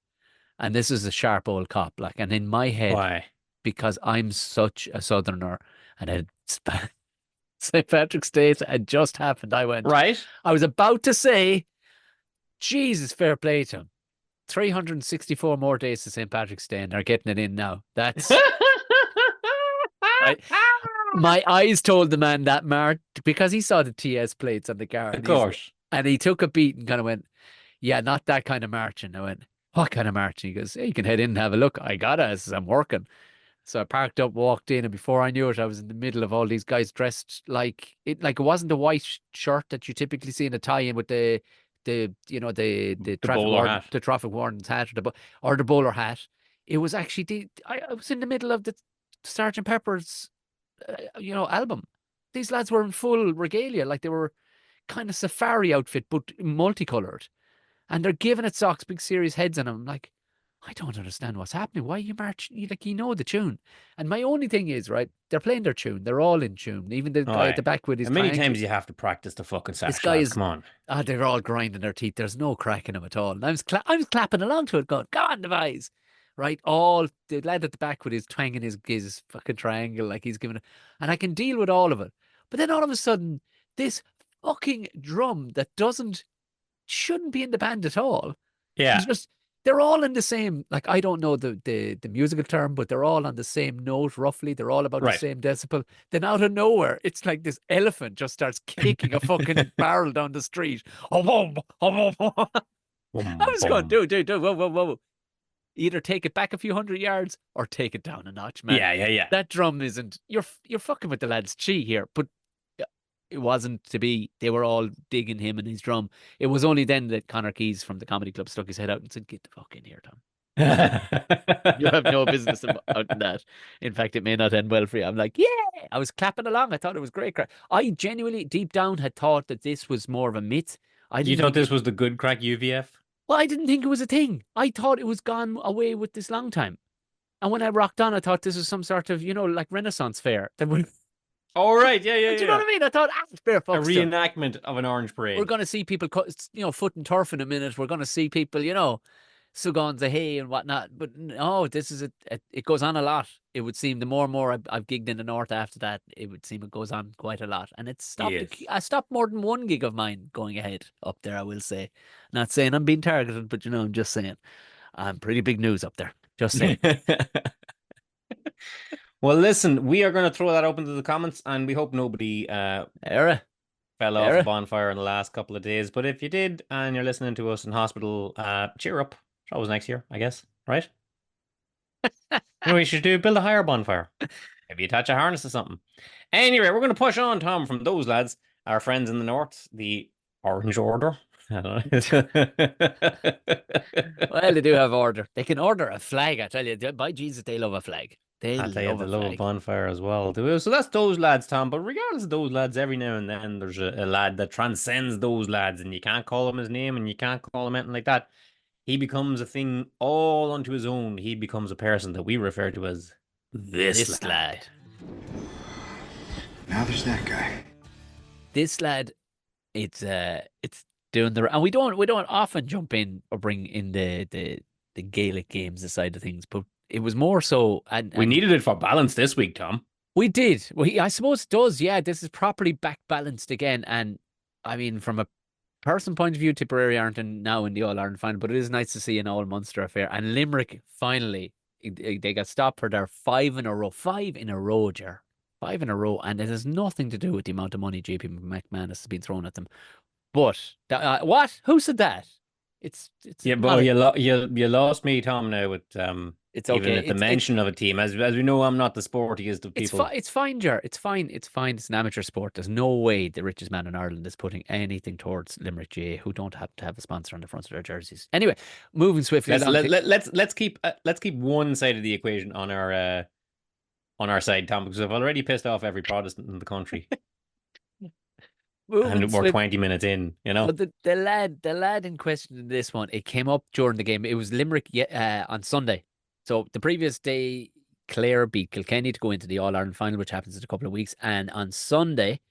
and this is a sharp old cop, like, and in my head, Why? because I'm such a southerner, and it's St. Patrick's Day had just happened. Right. I was about to say, Jesus, fair play to him. 364 more days to St. Patrick's Day, and they're getting it in now. That's I. My eyes told the man that march because he saw the TS plates on the car, Of and course. he took a beat and kind of went, "Yeah, not that kind of marching." I went, "What kind of marching?" He goes, "Hey, you can head in and have a look." I got it. I says, "I'm working." So I parked up, walked in, and before I knew it, I was in the middle of all these guys dressed like it wasn't the white shirt that you typically see in a tie-in with the The traffic bowler warden, hat. the traffic warden's hat or the bowler hat. It was actually I was in the middle of the Sergeant Pepper's album. These lads were in full regalia, like they were kind of safari outfit, but multicolored, and they're giving it socks, big serious heads on them. I'm like, I don't understand what's happening. Why are you marching? You know the tune. And my only thing is, right, they're playing their tune. They're all in tune. Even the guy at the Aye. back with his And many triangle. times you have to practice the fucking This sash, guy lads. is, Come on. they're all grinding their teeth. There's no crack in them at all. And I was clapping along to it, going, "Go on, devise." Right, all the lad at the back with his twanging his fucking triangle, like he's giving it, and I can deal with all of it. But then all of a sudden, this fucking drum that doesn't shouldn't be in the band at all. Yeah. Just they're all in the same, like I don't know the musical term, but they're all on the same note roughly. They're all about the Right. same decibel. Then out of nowhere, it's like this elephant just starts kicking a fucking barrel down the street. Oh, whoa, oh, whoa, whoa. I Boom, was going, boom. dude, whoa, whoa, whoa. Either take it back a few hundred yards or take it down a notch, man. Yeah, yeah, yeah. That drum isn't. You're fucking with the lad's chi here, but it wasn't to be. They were all digging him and his drum. It was only then that Connor Keys from the comedy club stuck his head out and said, "Get the fuck in here, Tom. You have no business out in that. In fact, it may not end well for you." I'm like, yeah. I was clapping along. I thought it was great. I genuinely, deep down, had thought that this was more of a myth. I You didn't thought think this it. was the good crack UVF? Well, I didn't think it was a thing. I thought it was gone away with this long time. And when I rocked on, I thought this was some sort of, like Renaissance fair. That would, do All right. Yeah, yeah, you know yeah. what I mean? I thought, fair A fuck still. reenactment of an orange We're parade. going to see people, foot and turf in a minute. We're going to see people, Sugons the hay and whatnot. But no, this is it goes on a lot. It would seem the more and more I've gigged in the north after that, it would seem it goes on quite a lot. And it's stopped. Yes. I stopped more than one gig of mine going ahead up there, I will say. Not saying I'm being targeted, but I'm just saying I'm pretty big news up there. Just saying. Well, listen, we are going to throw that open to the comments, and we hope nobody Era. fell off a There. bonfire in the last couple of days. But if you did and you're listening to us in hospital, cheer up. It's always next year, I guess, right? You know what you should do? Build a higher bonfire. Maybe attach a harness to something. Anyway, we're going to push on, Tom, from those lads, our friends in the north, the Orange Order. I don't know. Well, they do have order. They can order a flag. I tell you, by Jesus, they love a flag. They I tell you, love they a love a flag. bonfire as well. So that's those lads, Tom. But regardless of those lads, every now and then there's a lad that transcends those lads, and you can't call him his name, and you can't call him anything like that. He becomes a thing all unto his own. He becomes a person that we refer to as this This lad. lad. Now there's that guy. This lad, it's doing the, and we don't often jump in or bring in the Gaelic games, the side of things, but it was more so, We and needed it for balance this week, Tom. we did. Well, I suppose it does. Yeah, this is properly back balanced again, and I mean, from a person point of view, Tipperary aren't now in the All Ireland final, but it is nice to see an all Munster affair. And Limerick finally, they got stopped for their 5 in a row, Ger. 5 in a row, and it has nothing to do with the amount of money JP McMahon has been thrown at them. But what? Who said that? It's Yeah, not but you lost me, Tom. Now with it's even okay. at the It's mention of a team, as we know, I'm not the sportiest of people. It's fine, Ger. It's fine. It's fine. It's an amateur sport. There's no way the richest man in Ireland is putting anything towards Limerick GA, who don't have to have a sponsor on the front of their jerseys. Anyway, moving swiftly Let's along. let's keep one side of the equation on our side, Tom, because I've already pissed off every Protestant in the country, Moving and we're swift. 20 minutes in. You know, But the lad in question in this one, it came up during the game. It was Limerick on Sunday. So the previous day, Clare beat Kilkenny to go into the All Ireland final, which happens in a couple of weeks. And on Sunday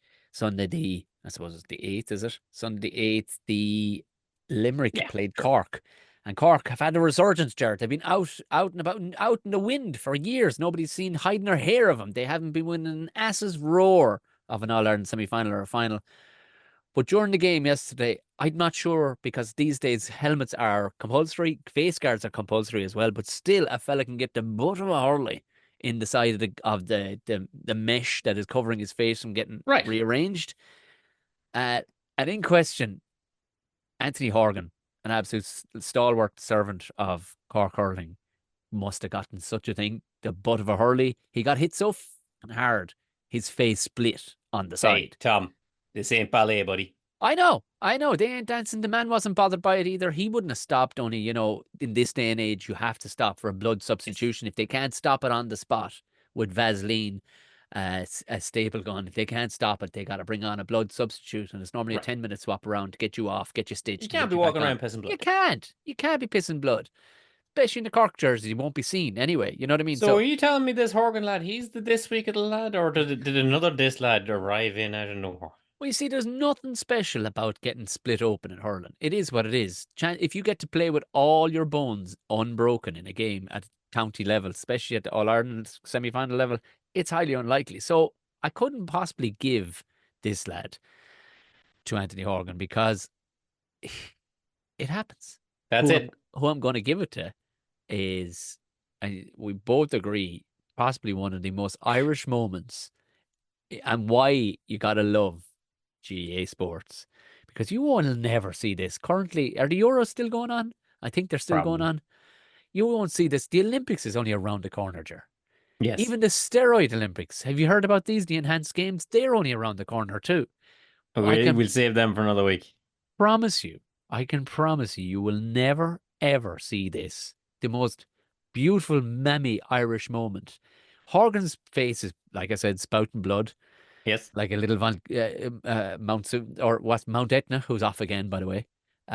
I suppose it's the 8th, is it? Sunday the 8th, the Limerick played Cork. And Cork have had a resurgence, Jared. They've been out and about, out in the wind for years. Nobody's seen hiding their hair of them. They haven't been winning an ass's roar of an All Ireland semi final or a final. But during the game yesterday, I'm not sure because these days helmets are compulsory, face guards are compulsory as well. But still, a fella can get the butt of a hurley in the side of the mesh that is covering his face from getting right? rearranged. And in question, Anthony Horgan, an absolute stalwart servant of Cork hurling, must have gotten such a thing. The butt of a hurley. He got hit so hard, his face split on the Hey, side. Tom, this ain't ballet, buddy. I know. They ain't dancing. The man wasn't bothered by it either. He wouldn't have stopped. Only, in this day and age, you have to stop for a blood substitution. If they can't stop it on the spot with Vaseline, a staple gun, if they can't stop it, they got to bring on a blood substitute. And it's normally a Right. 10-minute swap around to get you off, get you stitched. You and can't get be you back walking on. around pissing blood. You can't. You can't be pissing blood. Especially in the Cork jersey, you won't be seen anyway. You know what I mean? So are you telling me this Horgan lad, he's the this week of the lad, or did another this lad arrive in out of nowhere? Well, you see, there's nothing special about getting split open in hurling. It is what it is. If you get to play with all your bones unbroken in a game at county level, especially at the All Ireland semi-final level, it's highly unlikely. So I couldn't possibly give this lad to Anthony Horgan because it happens. That's it. Who I'm going to give it to is, we both agree, possibly one of the most Irish moments, and why you got to love GA Sports, because you will never see this. Currently, are the Euros still going on? I think they're still going Probably. on. You won't see this. The Olympics is only around the corner, Ger. Yes. Even the steroid Olympics. Have you heard about these? The enhanced games? They're only around the corner too. We'll save them for another week. I can promise you, you will never, ever see this. The most beautiful, mammy Irish moment. Horgan's face is, like I said, spouting blood. Yes. Like a little Mount Etna, who's off again, by the way.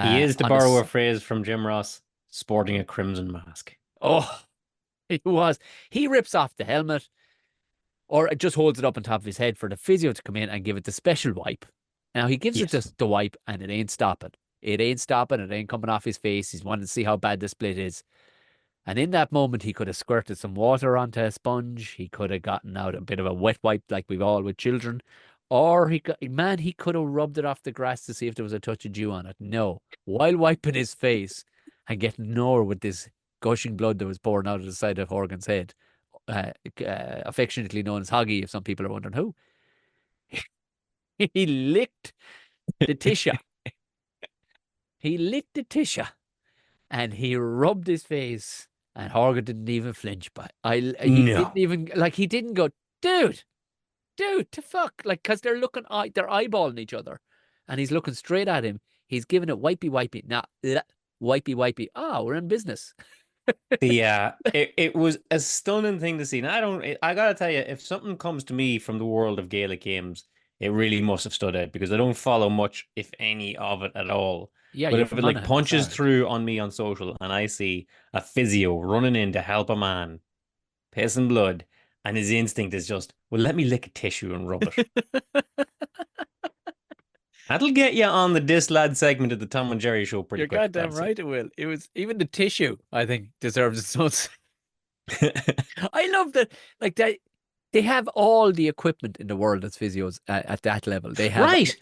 He is, to on borrow his- a phrase from Jim Ross, sporting a crimson mask. Oh, he was. He rips off the helmet, or it just holds it up on top of his head for the physio to come in and give it the special wipe. Now he gives it Yes. the wipe, and it ain't stopping. It ain't stopping. It ain't coming off his face. He's wanting to see how bad the split is. And in that moment, he could have squirted some water onto a sponge. He could have gotten out a bit of a wet wipe like we've all with children. Or he could have rubbed it off the grass to see if there was a touch of dew on it. No. While wiping his face and getting nowhere with this gushing blood that was pouring out of the side of Horgan's head, affectionately known as Hoggy, if some people are wondering who. he licked the tissue. He licked the tissue and he rubbed his face. And Horgan didn't even flinch. But he didn't No. even he didn't go, dude, to fuck, like, because they're they're eyeballing each other, and he's looking straight at him. He's giving it wipey, nah, wipey. Ah, we're in business. Yeah, it was a stunning thing to see. And I gotta tell you, if something comes to me from the world of Gaelic games, it really must have stood out because I don't follow much, if any, of it at all. Yeah, But you're if it from like Monaghan, punches sorry. through on me on social and I see a physio running in to help a man, pissing blood, and his instinct is just, well, let me lick a tissue and rub it. That'll get you on the Dis Lad segment of the Tom and Jerry show pretty You're quick, goddamn that's it. right, it will. It was even the tissue, I think, deserves its own. I love that, like they have all the equipment in the world as physios at that level. They have it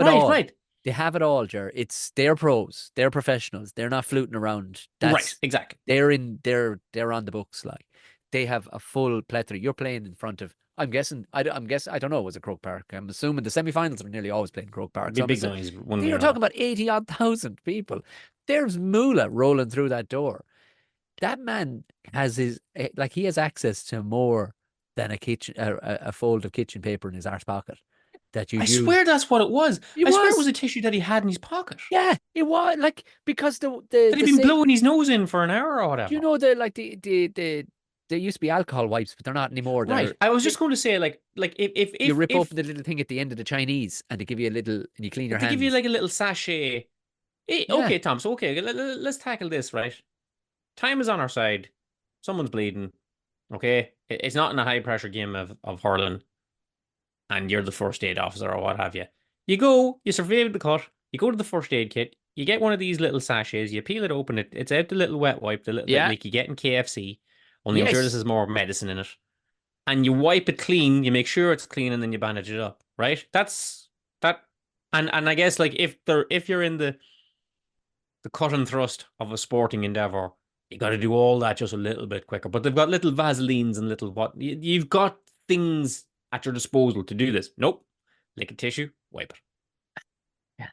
all. Right. They have it all, Jer. They're pros, they're professionals. They're not fluting around. Right, exactly. They're on the books. Like they have a full plethora. You're playing in front of. I'm guessing. I don't know. It was a Croke Park. I'm assuming the semi-finals are nearly always playing Croke Park. Be So big noise one way or you're talking another. about 80 odd thousand people. There's moolah rolling through that door. That man has he has access to more than a fold of kitchen paper in his arse pocket that you'd I use. swear that's what it was. It I swear it was was. a tissue that he had in his pocket. Yeah, it was, like, because That he'd been blowing his nose in for an hour or do you whatever. know there used to be alcohol wipes, but they're not anymore. Right. I was just going to say, like if You rip if open the little thing at the end of the Chinese and they give you a little, and you clean your if they give you hands. like a little sachet. Yeah. Okay, Tom. So okay, let's tackle this. Right. Time is on our side. Someone's bleeding. Okay, it's not in a high pressure game of hurling, and you're the first aid officer or what have you. You survey the cut. You go to the first aid kit. You get one of these little sachets. You peel it open. It's out the little wet wipe, the little bit Yeah. like you get in KFC. Only I'm sure this Yes. is more medicine in it. And you wipe it clean, you make sure it's clean, and then you bandage it up, right? That's that. And I guess like if you're in the cut and thrust of a sporting endeavor, you got to do all that just a little bit quicker. But they've got little Vaselines and little what you've got things at your disposal to do this. Nope, lick a tissue, wipe it. Yeah.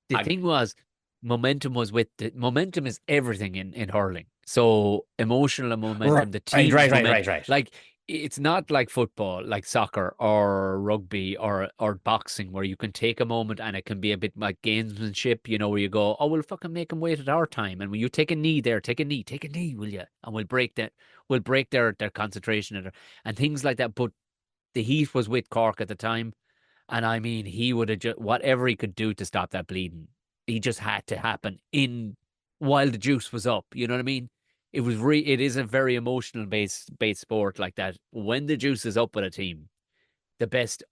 The thing was, momentum is everything in hurling. So emotional and momentum, the team momentum. Right. Like, it's not like football, like soccer or rugby or boxing, where you can take a moment and it can be a bit like gamesmanship, where you go, oh, we'll fucking make them wait at our time. And when you take a knee there, take a knee, will you? And we'll break their concentration and things like that. But the heat was with Cork at the time. And I mean, he would have just, whatever he could do to stop that bleeding, he just had to happen while the juice was up. You know what I mean? It is a very emotional based sport like that. When the juice is up with a team, the best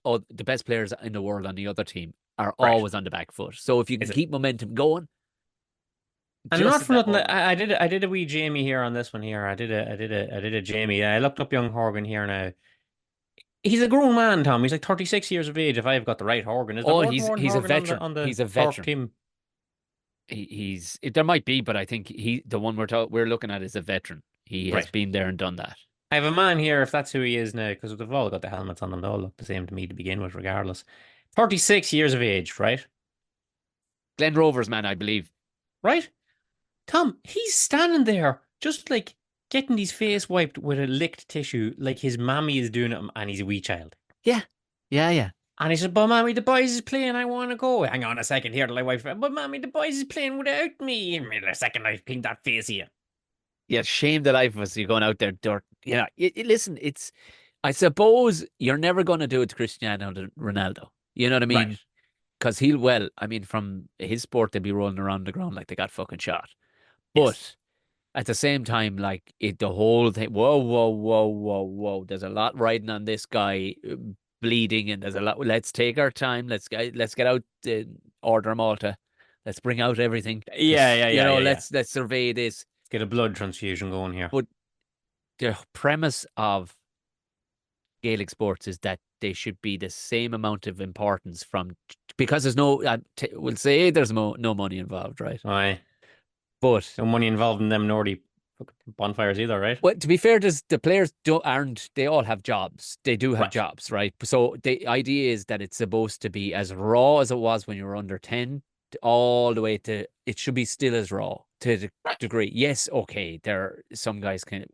players in the world on the other team are Right. always on the back foot. So if you can keep momentum going, and not for nothing, moment, I did a wee Jamie here on this one here. I did a Jamie. I looked up young Horgan here now. He's a grown man, Tom. He's like 36 years of age. If I've got the right Horgan, is there more than one he's a Horgan veteran. on the He's a Cork veteran. team? There might be, but I think the one we're looking at is a veteran. He has been there and done that. I have a man here, if that's who he is now, because they've all got the helmets on them. They all look the same to me to begin with, regardless. 36 years of age, right? Glen Rovers man, I believe. Right? Tom, he's standing there just like getting his face wiped with a licked tissue like his mammy is doing it and he's a wee child. Yeah. And he said, but mommy, the boys is playing, I want to go. Hang on a second here till I wipe it. But mommy, the boys is playing without me. In a second, I clean that face here. Yeah, shame the life of us. You're going out there, dirt. Yeah, listen, I suppose you're never going to do it to Cristiano Ronaldo. You know what I mean? Because from his sport, they'd be rolling around the ground like they got fucking shot. But at the same time, like the whole thing, whoa. There's a lot riding on this guy bleeding, and there's a lot. Let's take our time. Let's get out the order Malta. Let's bring out everything. Yeah. Let's survey this. Let's get a blood transfusion going here. But the premise of Gaelic sports is that they should be the same amount of importance because there's we'll say there's no money involved, right? Aye. But no money involved in them Nordy bonfires either, right? Well, to be fair, the players don't aren't they all have jobs. They do have Right. jobs, right? So the idea is that it's supposed to be as raw as it was when you were under 10, all the way to it should be still as raw to the degree. Yes, okay, there some guys can,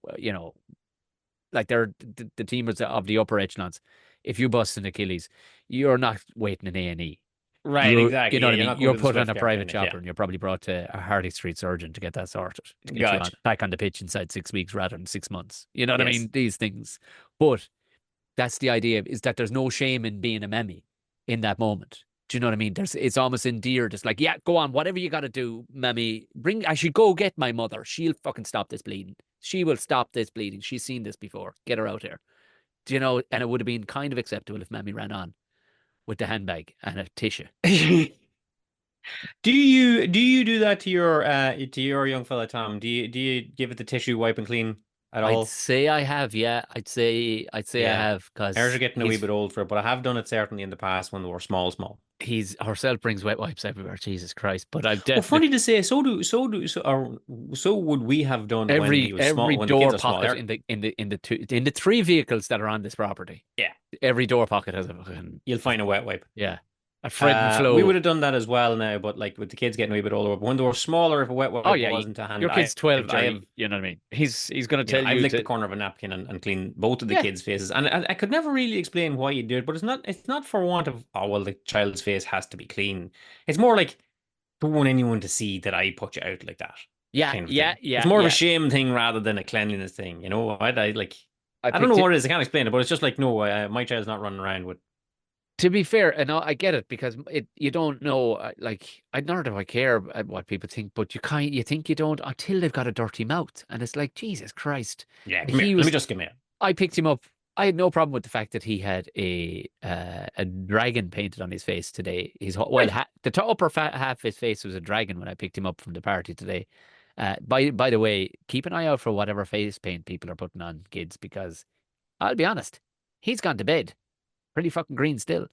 like they're the teamers of the upper echelons. If you bust an Achilles, you're not waiting in A&E. Right, You exactly. know Yeah, what I you're mean? not going You're to the put on Swift a Guard private clinic. Yeah. chopper and you're probably brought to a Harley Street surgeon to get that sorted, to get you on Gotcha. back on the pitch inside 6 weeks rather than 6 months. You know what I Yes. mean? These things. But that's the idea, is that there's no shame in being a memmy in that moment. Do you know what I mean? It's almost endeared. It's like, yeah, go on, whatever you got to do, memmy. I should go get my mother. She'll fucking stop this bleeding. She will stop this bleeding. She's seen this before. Get her out here. Do you know? And it would have been kind of acceptable if memmy ran on with the handbag and a tissue. Do you do that to your young fella, Tom? Do you give it the tissue wipe and clean at I'd all? say I have, yeah. I'd say I Yeah. have, Ours are because getting a wee bit old for it, but I have done it certainly in the past when they were small, small. he's herself brings wet wipes everywhere. Jesus Christ! But I've Well, definitely funny to say, so would we have done when he was small, every when the kids door are small. pocket in the three vehicles that are on this property. Yeah, Every door pocket has a fucking, you'll find a wet wipe. yeah, a Fred and We Flow. would have done that as well now, but like with the kids getting a wee bit older, but when they were smaller, if a wet Oh wipe yeah, wasn't to hand, your kid's 12, I Jerry. have, You know what I mean? He's going to tell I've you licked the to, corner of a napkin and cleaned both of the yeah, kids' faces, and I could never really explain why you do it, but it's not for want of, oh well, the child's face has to be clean. It's more like, don't want anyone to see that I put you out like that, yeah, kind of yeah, thing. It's yeah, more of a yeah. shame thing rather than a cleanliness thing, you know? I like, I I don't know picked it. what it is. I can't explain it, but it's just like, no, my child's not running around with. To be fair, and I get it, because you don't know, like, I nor do I care what people think, but you think you don't until they've got a dirty mouth, and it's like, Jesus Christ. Yeah, come here. He Let me was just come here. I picked him up. I had no problem with the fact that he had a dragon painted on his face today. Well, Right. the upper half of his face was a dragon when I picked him up from the party today. By the way, keep an eye out for whatever face paint people are putting on kids, because I'll be honest, he's gone to bed pretty fucking green still.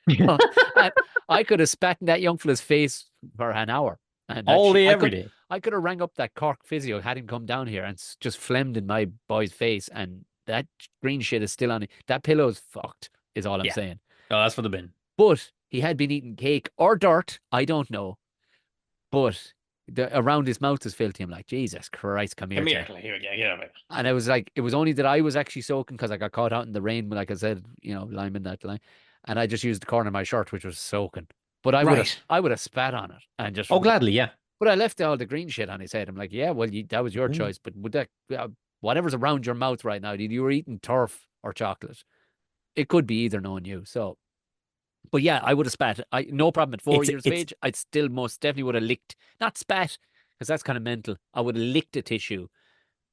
I, I could have spat in that young fella's face for an hour, and All day, every day. I could have rang up that Cork physio, had him come down here and just phlegmed in my boy's face, and that green shit is still on it. That pillow's fucked, is all I'm Yeah. saying. Oh, that's for the bin. But he had been eating cake or dirt, I don't know. But around his mouth is filthy. I'm like, Jesus Christ, come here, Come here, Jay. here, get over it. And I was like, it was only that I was actually soaking because I got caught out in the rain, like I said, lime in that line. And I just used the corner of my shirt, which was soaking. But Right. I would have spat on it and just. Oh, gladly, yeah. But I left all the green shit on his head. I'm like, yeah, well, that was your Mm. choice. But would that, whatever's around your mouth right now, you were eating turf or chocolate. It could be either, knowing you. So, but yeah, I would have spat. No problem at 4 years of age. I'd still most definitely would have licked, not spat, because that's kind of mental. I would have licked a tissue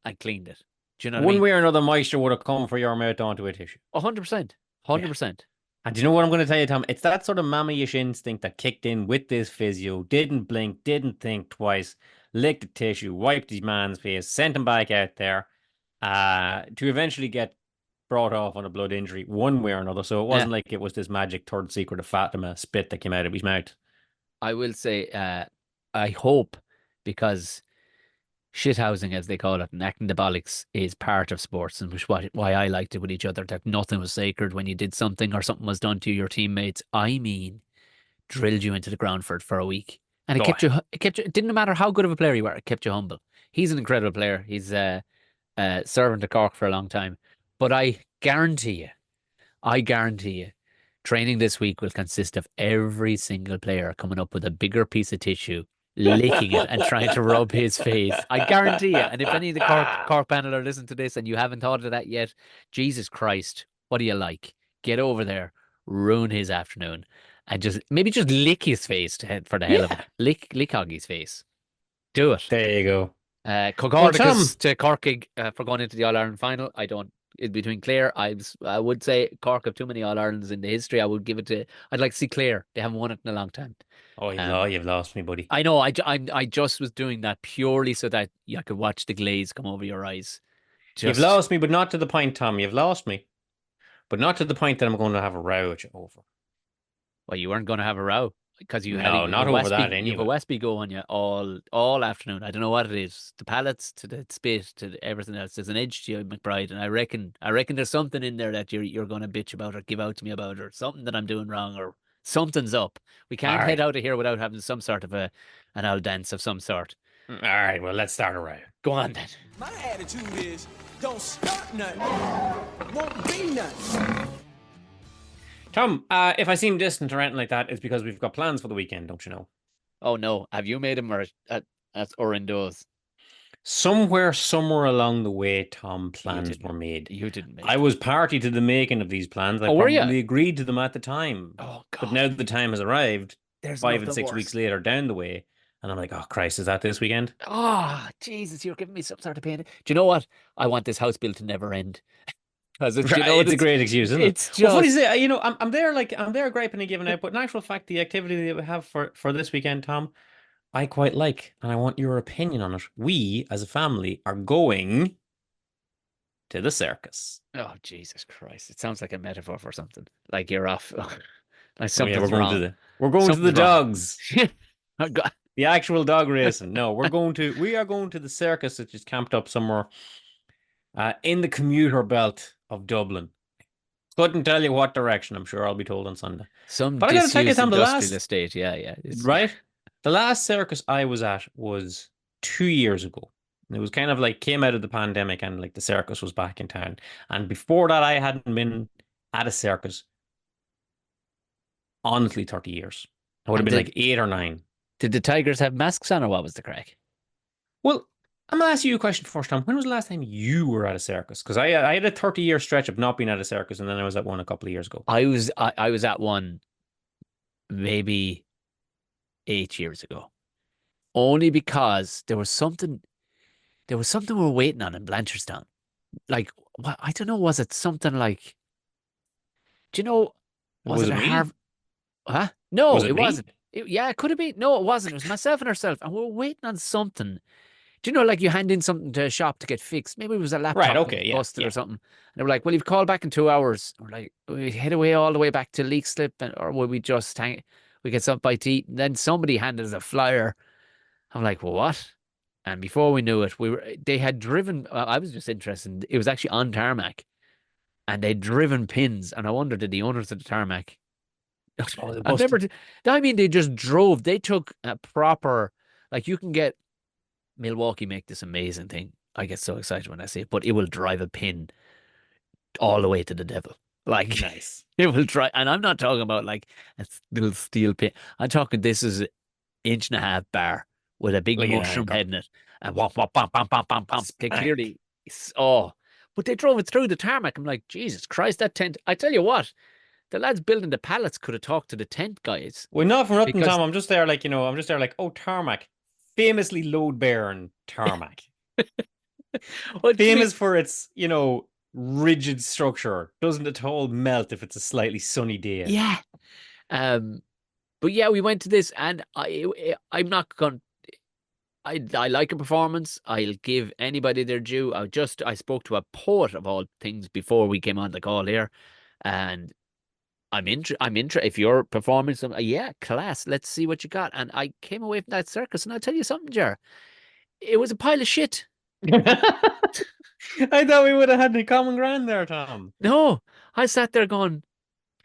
and cleaned it. Do you know what I One mean? way or another, moisture would have come for your mouth onto a tissue. 100%. Yeah. 100%. And do you know what I'm going to tell you, Tom? It's that sort of mammy-ish instinct that kicked in with this physio. Didn't blink, didn't think twice, licked the tissue, wiped his man's face, sent him back out there to eventually get brought off on a blood injury one way or another. So it Yeah. wasn't like it was this magic third secret of Fatima spit that came out of his mouth. I will say, I hope, because shithousing, as they call it, and acting the bollocks is part of sports, and why I liked it with each other, that nothing was sacred when you did something or something was done to your teammates. I mean, drilled you into the ground for a week, and Oh, it kept you. It didn't matter how good of a player you were. It kept you humble. He's an incredible player. He's servant to Cork for a long time, but I guarantee you, training this week will consist of every single player coming up with a bigger piece of tissue, licking it and trying to rub his face. I guarantee you. And if any of the Cork panel are listening to this and you haven't thought of that yet, Jesus Christ, what do you like? Get over there, ruin his afternoon, and maybe just lick his face for the hell of it. Lick Hoggy's face. Do it. There you go. Cogordicus to Corkig for going into the All Ireland final. I don't. It's between Clare. I would say Cork have too many All Irelands in the history. I would give it to. I'd like to see Clare. They haven't won it in a long time. Oh, you've lost me, buddy. I know. I just was doing that purely so that I could watch the glaze come over your eyes. You've lost me, but not to the point, Tom. You've lost me, but not to the point that I'm going to have a row with you over. Well, you weren't going to have a row. because No, not over that You've a anyway. Westby go on you all afternoon. I don't know what it is. The pallets to the spit to everything else. There's an edge to you, McBride, and I reckon there's something in there that you're going to bitch about or give out to me about or something that I'm doing wrong or something's up. We All can't head right. out of here without having some sort of an old dance of some sort. All right. Well, let's start a riot. Go on then. My attitude is, don't start nothing, won't be nothing. Tom, if I seem distant or anything like that, it's because we've got plans for the weekend, don't you know? Oh no, have you made them or indoors? Somewhere along the way, Tom, You plans didn't. were made. You didn't make I them. was party to the making of these plans. I Oh, were you? probably agreed to them at the time. Oh But God, now that the time has arrived, there's 5 and 6 weeks nothing worse. later down the way, and I'm like, oh Christ, is that this weekend? Oh, Jesus, you're giving me some sort of pain. Do you know what? I want this house bill to never end. Because it's, you know what It's a great excuse, isn't it? it's Well, funny to just, say, I'm there like I'm there griping and giving out, but in actual fact, the activity that we have for this weekend, Tom, I quite like, and I want your opinion on it. We, as a family, are going to the circus. oh, Jesus Christ. It sounds like a metaphor for something. Like you're off. Like Oh yeah, something's wrong. we're going to the Something's wrong. dogs. Oh, God. The actual dog racing. No, we are going to the circus that is camped up somewhere in the commuter belt of Dublin. Couldn't tell you what direction. I'm sure I'll be told on Sunday. Some But I got to tell you, disused Tom, industrial estate. Yeah, yeah. It's, right, the last circus I was at was 2 years ago. It was kind of like came out of the pandemic and like the circus was back in town. And before that, I hadn't been at a circus honestly 30 years. I would have and been like 8 or 9. did the Tigers have masks on or what was the crack? Well, I'm gonna ask you a question first, Tom. When was the last time you were at a circus? Because I had a 30-year stretch of not being at a circus, and then I was at one a couple of years ago. I was at one maybe 8 years ago. Only because there was something we were waiting on in Blanchardstown. Like, I don't know, was it something like, do you know, was Was it it a me? Harv? Huh? Was No, it it me? wasn't. Yeah, it could have been. No, it wasn't. It was myself and herself, and we were waiting on something. Do you know, like you hand in something to a shop to get fixed? Maybe it was a Right. laptop that was Okay. Yeah. busted or Yeah. something. And they were like, "Well, you've called back in 2 hours." We're like, "We head away all the way back to Leak Slip, or will we just hang? We get something to eat." And then somebody handed us a flyer. I'm like, "Well, what?" And before we knew it, they had driven. I was just interested. It was actually on tarmac, and they'd driven pins. And I wonder, did the owners of the tarmac? Oh, they I've never. busted. I mean, they just drove. They took a proper, like you can get Milwaukee make this amazing thing. I get so excited when I see it, but it will drive a pin all the way to the devil. Like Nice. it will try, and I'm not talking about like a little steel pin. I'm talking this is an inch and a half bar with a big Like an mushroom anchor. head in it, and whomp whomp bam bam bam bam bam. They Spank. clearly, oh, but they drove it through the tarmac. I'm like, Jesus Christ, that tent! I tell you what, the lads building the pallets could have talked to the tent guys Well, not for nothing, because Tom. I'm just there, like, I'm just there, like, oh, tarmac. Famously load bearing tarmac. what do you mean? Famous for its, rigid structure. Doesn't at all melt if it's a slightly sunny day out. Yeah. Um, but yeah, we went to this, and I'm not going. I like a performance. I'll give anybody their due. I spoke to a poet of all things before we came on the call here, and I'm interested. If you're performing some, yeah, class. Let's see what you got. And I came away from that circus, and I'll tell you something, Jar. It was a pile of shit. I thought we would have had the common ground there, Tom. No, I sat there going,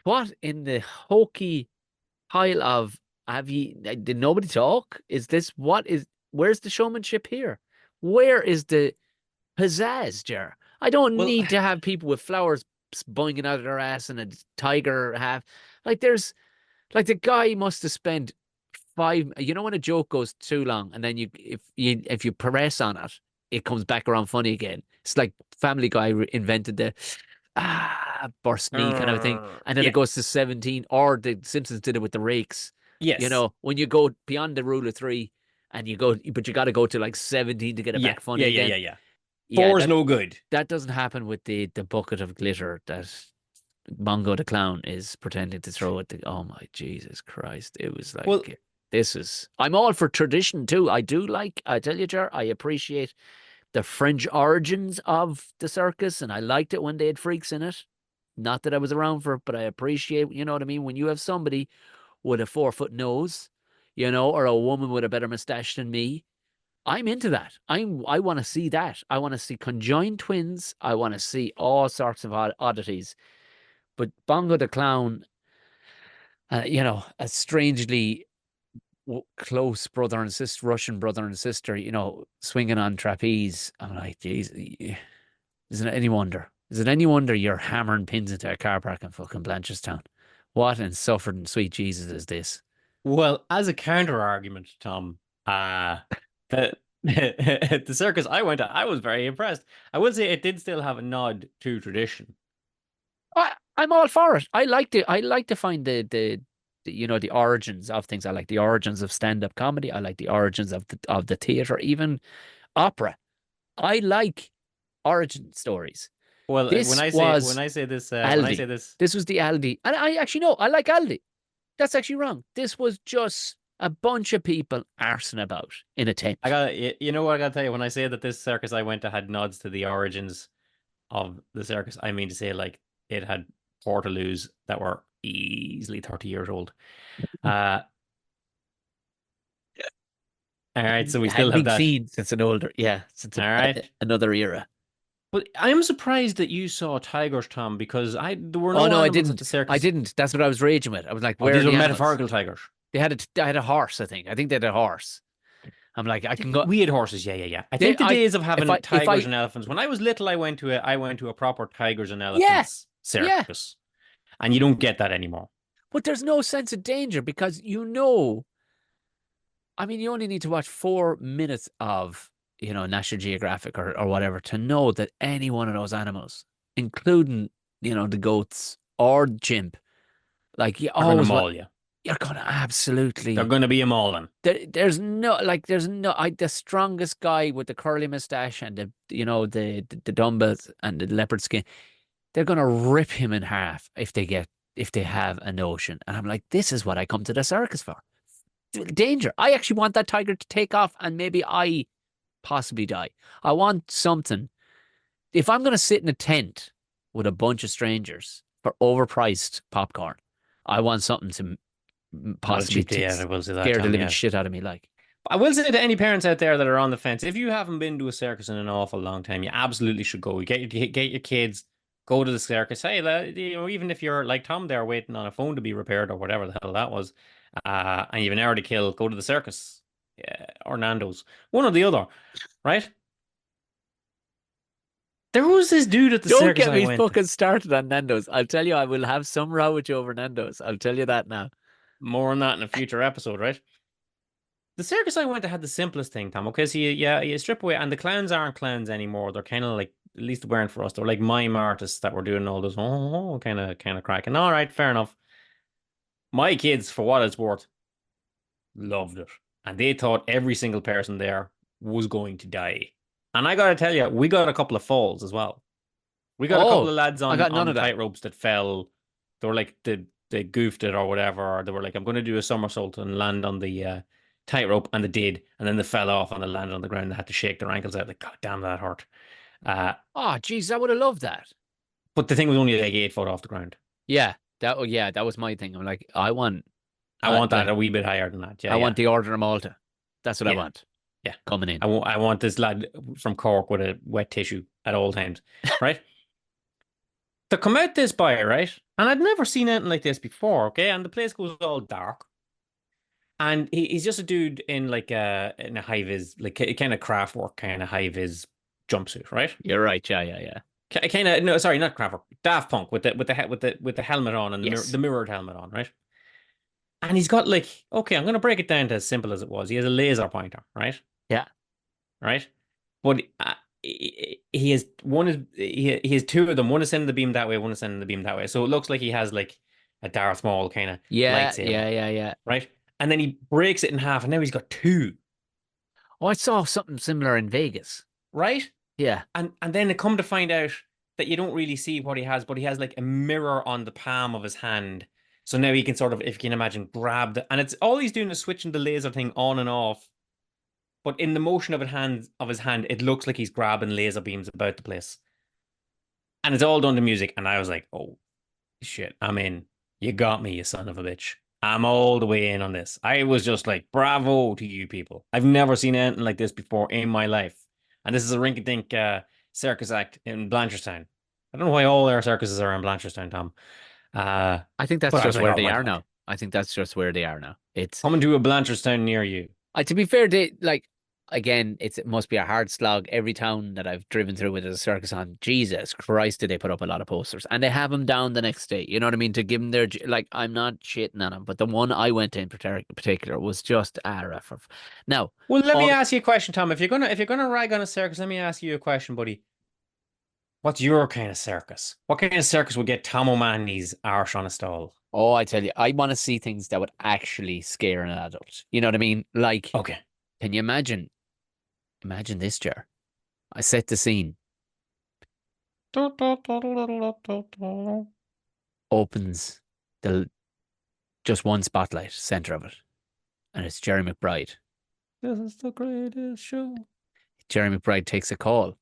"What in the hokey pile of have you? Did nobody talk? Is this what is? Where's the showmanship here? Where is the pizzazz, Jar? I don't Well, need to have people with flowers boinging out of their ass and a tiger half. Like there's like the guy must have spent five. You know when a joke goes too long and then if you press on it, it comes back around funny again. It's like Family Guy invented the burst me kind of thing, and then it yeah, goes to 17. Or the Simpsons did it with the rakes. You yes, know when you go beyond the rule of three, and you go, but you got to go to like 17 to get it yeah, back yeah, funny yeah, again. yeah, yeah. Yeah, Four's no good. that doesn't happen with the bucket of glitter that Mongo the clown is pretending to throw at the. Oh my Jesus Christ! It was Well, like this is. I'm all for tradition too. I do like. I tell you, Jar, I appreciate the French origins of the circus, and I liked it when they had freaks in it. Not that I was around for it, but I appreciate. You know what I mean? When you have somebody with a 4 foot nose, or a woman with a better mustache than me. I'm into that. I want to see that. I want to see conjoined twins. I want to see all sorts of oddities. But Bongo the Clown, a strangely close brother and sister, Russian brother and sister, swinging on trapeze. I'm like, geez, is it any wonder? Is it any wonder you're hammering pins into a car park in fucking Blanchardstown? What in suffered and sweet Jesus is this? Well, as a counter argument, Tom, the the circus I went to, I was very impressed. I will say it did still have a nod to tradition. I'm all for it. I like to. I like to find the origins of things. I like the origins of stand-up comedy. I like the origins of the theater, even opera. I like origin stories. Well, This when was I say this when I say Aldi. this, This was the Aldi, and I actually know I like Aldi. That's actually wrong. This was just a bunch of people arsing about in a tent. you know what I gotta tell you, when I say that this circus I went to had nods to the origins of the circus, I mean to say like it had portaloos that were easily 30 years old. Uh all right, so we still Hadn't have been that. seen since since All right. another era. But I'm surprised that you saw tigers, Tom, because there were Oh no no, I animals at the didn't. I circus. didn't. That's what I was raging with. I was like, Oh, where are these were the animals? metaphorical tigers. They had a horse, I think. I think they had a horse. I'm like, I can go. We had horses, yeah. I They, think the I days of if having tigers and elephants. When I was little, I went to a proper tigers and yeah, elephants yeah. circus, and you don't get that anymore. But there's no sense of danger because I mean, you only need to watch 4 minutes of, National Geographic or whatever to know that any one of those animals, including, the goats or the chimp, like you They're going to always maul you. you're gonna They're absolutely. going to be a mauling. The strongest guy with the curly mustache and the dumbbells and the leopard skin. They're gonna rip him in half if they have a notion. And I'm like, this is what I come to the circus for. Danger. I actually want that tiger to take off and maybe I possibly die. I want something. If I'm gonna sit in a tent with a bunch of strangers for overpriced popcorn, I want something to possibly Yeah, I will say that, scare the Tom, living yeah. shit out of me. Like, I will say to any parents out there that are on the fence, if you haven't been to a circus in an awful long time, you absolutely should go. You get your kids, go to the circus. Hey, even if you're like Tom there waiting on a phone to be repaired or whatever the hell that was, and you've an hour to kill, go to the circus, yeah, or Nando's, one or the other, right? There was this dude at the don't circus get I me went to. fucking started on Nando's. I'll tell you, I will have some row with you over Nando's. I'll tell you that now. More on that in a future episode, right? The circus I went to had the simplest thing, Tom. Okay, so you strip away, and the clowns aren't clowns anymore. They're kind of like, at least they weren't for us. They're like mime artists that were doing all this kind of cracking. All right, fair enough. My kids, for what it's worth, loved it, and they thought every single person there was going to die. And I gotta tell you, we got a couple of falls as well. We got a couple Oh, of lads I on got none the of that. tight ropes that fell. They were like they goofed it or whatever. Or they were like, I'm going to do a somersault and land on the tightrope, and they did, and then they fell off and they landed on the ground. They had to shake their ankles out. Like, God damn, that hurt. Oh, geez, I would have loved that. But the thing was only like 8 foot off the ground. Yeah, that was my thing. I'm like, I want that like, a wee bit higher than that. Yeah, I yeah, want the Order of Malta. That's what I yeah, want. yeah. Coming in. I want this lad from Cork with a wet tissue at all times, right? To come out this by, right? And I'd never seen anything like this before, okay? And the place goes all dark. And he's just a dude in like in a high vis, like kind of craft work, kind of high vis jumpsuit, right? You're right. Yeah. Kind of no, sorry, not craft work. Daft Punk with the helmet on and Yes. the mirrored helmet on, right? And he's got like, okay, I'm gonna break it down to as simple as it was. He has a laser pointer, right? Yeah. Right, but he has he has two of them. One is sending the beam that way, one is sending the beam that way. So it looks like he has like a Darth Maul kind of Yeah. lightsaber, Yeah. right? And then he breaks it in half, and now he's got two, Oh, I saw something similar in Vegas. right? Yeah. And then it come to find out that you don't really see what he has, but he has like a mirror on the palm of his hand. So now he can sort of, if you can imagine, grab the, and it's all he's doing is switching the laser thing on and off. But in the motion of his hand, it looks like he's grabbing laser beams about the place. And it's all done to music. And I was like, oh shit, I'm in. You got me, you son of a bitch. I'm all the way in on this. I was just like, bravo to you people. I've never seen anything like this before in my life. And this is a rinky-dink circus act in Blanchardstown. I don't know why all our circuses are in Blanchardstown, Tom. Uh, I think that's but I was just like, where oh they my are God. now. I think that's just where they are now. It's Coming to a Blanchardstown near you. To be fair, they like again, it must be a hard slog. Every town that I've driven through with a circus on, Jesus Christ, did they put up a lot of posters, and they have them down the next day. You know what I mean? To give them their like, I'm not shitting on them, but the one I went to in particular was just a rough. Now, Well, let me all ask you a question, Tom. If you're gonna rag on a circus, let me ask you a question, buddy. What's your kind of circus? What kind of circus would get Tom O'Mahony's arse on a stall? oh, I tell you, I want to see things that would actually scare an adult. You know what I mean? Like, Okay. can you imagine? Imagine this, Jar. I set the scene. Opens the just one spotlight, center of it, and it's Jerry McBride. This is the greatest show. Jerry McBride takes a call.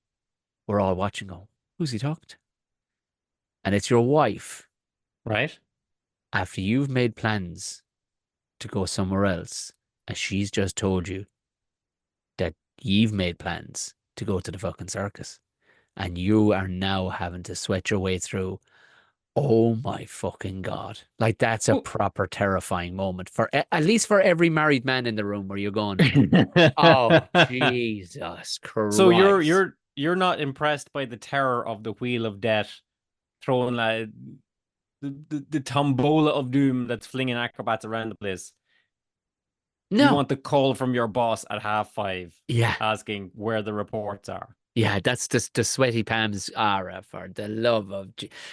We're all watching. Go, who's he talking to? And it's your wife. Right? After you've made plans to go somewhere else, and she's just told you that you've made plans to go to the fucking circus, and you are now having to sweat your way through. Oh my fucking God. Like that's a Well, proper terrifying moment for at least for every married man in the room where you're going, oh Jesus so you're Christ. you're you're not impressed by the terror of the wheel of death throwing like the tombola of doom that's flinging acrobats around the place. You No. want the call from your boss at 5:30 Yeah. asking where the reports are. Yeah, that's just the sweaty palms ara for the love of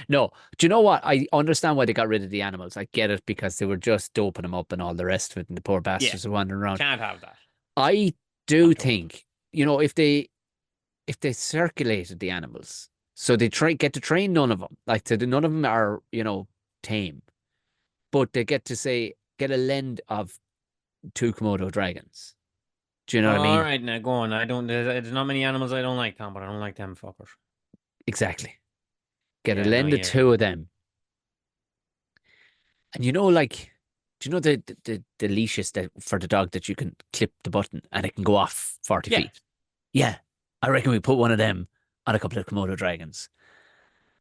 no. Do you know what? I understand why they got rid of the animals. I get it because they were just doping them up and all the rest of it, and the poor Yeah, bastards are wandering around. can't have that. I do October. think, if they circulated the animals, so they get to train none of them. Like none of them are, tame, but they get to say get a lend of two Komodo dragons. Do you know what I All mean? right, now go on. There's not many animals I don't like, Tom, but I don't like them fuckers. Exactly. Get a Yeah, no, lend of yeah, two of them. And like, do you know the leashes that for the dog that you can clip the button and it can go off 40 yeah. feet? Yeah. I reckon we put one of them on a couple of Komodo dragons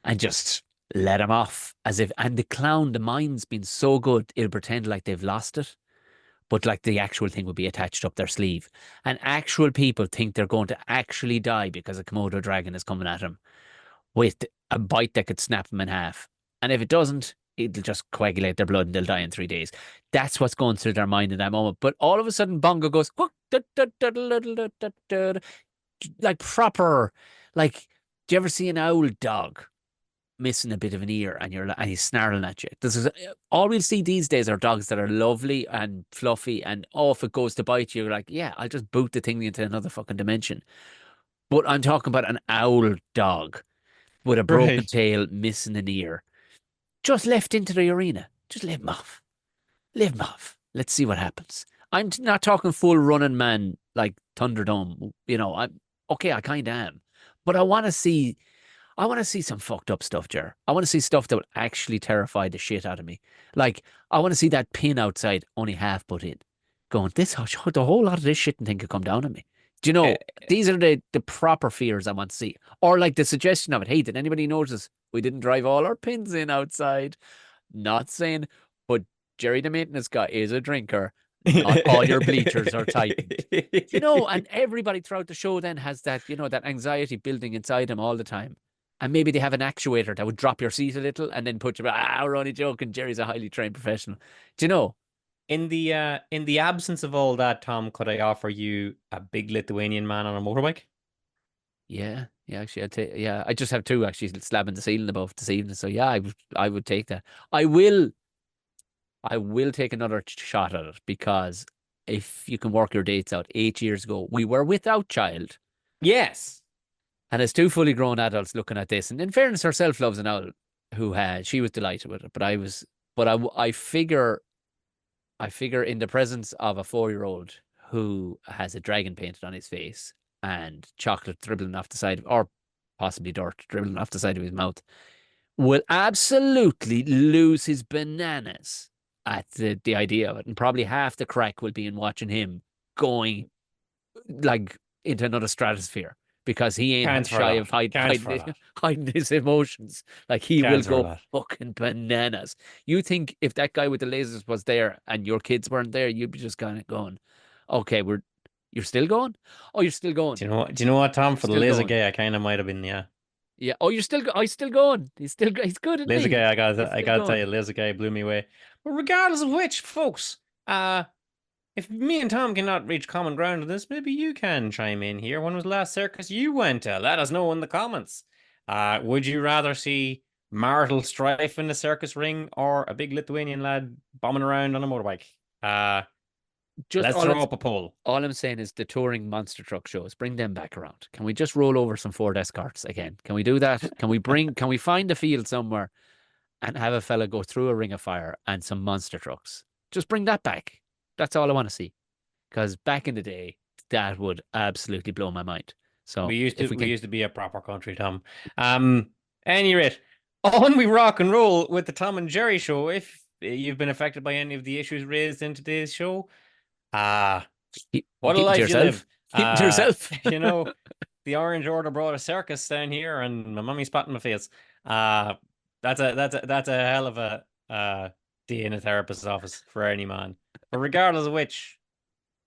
and just let them off and the clown, the mind's been so good, it'll pretend like they've lost it. But like the actual thing would be attached up their sleeve. And actual people think they're going to actually die because a Komodo dragon is coming at them with a bite that could snap them in half. And if it doesn't, it'll just coagulate their blood and they'll die in 3 days. That's what's going through their mind in that moment. But all of a sudden, Bongo goes, like proper, like, do you ever see an owl dog missing a bit of an ear and he's snarling at you? All we'll see these days are dogs that are lovely and fluffy, and if it goes to bite you, you're like, yeah, I'll just boot the thing into another fucking dimension. But I'm talking about an owl dog with a broken Right. tail, missing an ear, just left into the arena. Just leave him off. Leave him off. Let's see what happens. I'm not talking full running man like Thunderdome. I'm okay. I kind of am, but I want to see. I want to see some fucked up stuff, Jer. I want to see stuff that would actually terrify the shit out of me. Like I want to see that pin outside only half put in, going the whole lot of this shit and thing could come down on me. Do you Uh, know, these are the proper fears I want to see. Or like the suggestion of it. Hey, did anybody notice we didn't drive all our pins in outside? Not saying, but Jerry the maintenance guy is a drinker. Not all your bleachers are tightened. And everybody throughout the show then has that anxiety building inside them all the time. And maybe they have an actuator that would drop your seat a little and then put you, we're only joking. Jerry's a highly trained professional. Do you know? In the absence of all that, Tom, could I offer you a big Lithuanian man on a motorbike? Yeah, yeah. Actually, I just have two actually slabbing the ceiling above this evening. So yeah, I would take that. I will take another shot at it because if you can work your dates out, 8 years ago we were without child, Yes. and as two fully grown adults looking at this, and in fairness, herself loves an owl who had she was delighted with it, I figure in the presence of a 4-year-old who has a dragon painted on his face and chocolate dribbling off the side, or possibly dirt dribbling off the side of his mouth, will absolutely lose his bananas at the idea of it. And probably half the crack will be in watching him going like into another stratosphere because he ain't Counts for a shy lot. of Counts for a lot. hiding his emotions. Like he will Counts for a go lot. fucking bananas. You think if that guy with the lasers was there and your kids weren't there, you'd be just kind of going, okay, you're still going? Oh, you're still going. Do you know what, Tom? For the Still laser going. gay, I kind of might have been, yeah. Yeah. Oh, you're still he's still going. He's good, isn't Laser he? guy, He's I still gotta tell going. you, laser guy blew me away. But regardless of which, folks, if me and Tom cannot reach common ground on this, maybe you can chime in here. When was the last circus you went to? Let us know in the comments. Would you rather see marital strife in the circus ring or a big Lithuanian lad bombing around on a motorbike? Just Let's throw up a poll. all I'm saying is the touring monster truck shows, bring them back around. Can we just roll over some Ford Escorts again? Can we do that? Can we find a field somewhere and have a fella go through a ring of fire and some monster trucks? Just bring that back. That's all I want to see. Because back in the day, that would absolutely blow my mind. So We used to if we can, used to be a proper country, Tom. Any rate, on we rock and roll with the Tom and Jerry show. If you've been affected by any of the issues raised in today's show, what a keep it to life you live. yourself. Keep it to yourself. You know, the Orange Order brought a circus down here, and my mummy's patting my face. That's a hell of a day in a therapist's office for any man. But regardless of which,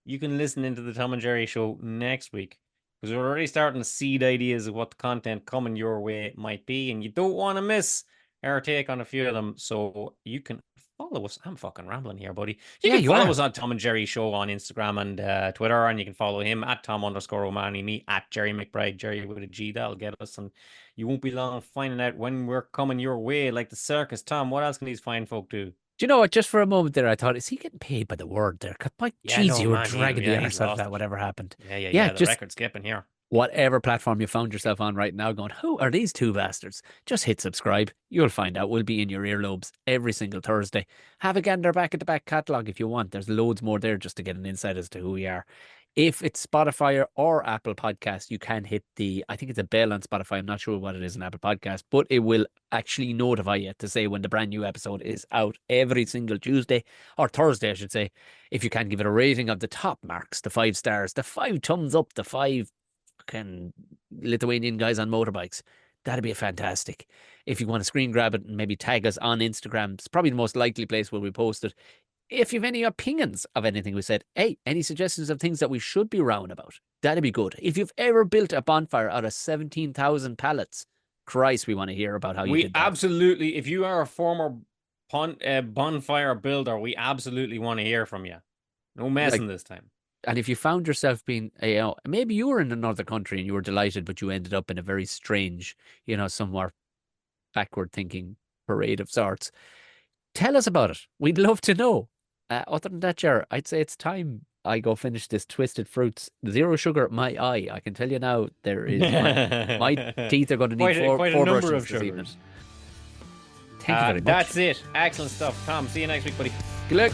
you can listen into the Tom and Jerry show next week because we're already starting to seed ideas of what the content coming your way might be, and you don't want to miss our take on a few of them. So you can follow us. I'm fucking rambling here, buddy. You Yeah, can you follow are. us on Tom and Jerry Show on Instagram and Twitter, and you can follow him at Tom_O'Mahony, me at Jerry McBride, Jerry with a G. That'll get us, and you won't be long finding out when we're coming your way, like the circus. Tom, what else can these fine folk do? Do you know what? Just for a moment there, I thought, is he getting paid by the word there? 'Cause my Yeah, jeez, no, you were man, dragging the he's arse out of lost that, it. whatever happened. Yeah. The just record skipping here. whatever platform you found yourself on right now, going, who are these two bastards? Just hit subscribe. You'll find out. We'll be in your earlobes every single Thursday. Have a gander back at the back catalogue if you want. There's loads more there just to get an insight as to who we are. If it's Spotify or Apple Podcast, you can hit I think it's a bell on Spotify. I'm not sure what it is in Apple Podcast, but it will actually notify you to say when the brand new episode is out every single Tuesday or Thursday, I should say. If you can give it a rating of the top marks, the 5 stars, the 5 thumbs up, the 5 fucking Lithuanian guys on motorbikes, that'd be fantastic. If you want to screen grab it and maybe tag us on Instagram, it's probably the most likely place where we post it. If you have any opinions of anything we said, hey, any suggestions of things that we should be round about, that'd be good. If you've ever built a bonfire out of 17,000 pallets, Christ, we want to hear about how you did that. Absolutely, if you are a former bonfire builder, we absolutely want to hear from you. No messing this time. And if you found yourself being, maybe you were in another country and you were delighted, but you ended up in a very strange, somewhere backward thinking parade of sorts, tell us about it. We'd love to know. Other than that, Jar, I'd say it's time I go finish this Twisted Fruits Zero Sugar. My eye, I can tell you now, there is my teeth are going to need four number brushes of this evening. sugars. Thank you very much. That's it. Excellent stuff. Tom, see you next week, buddy. Good luck.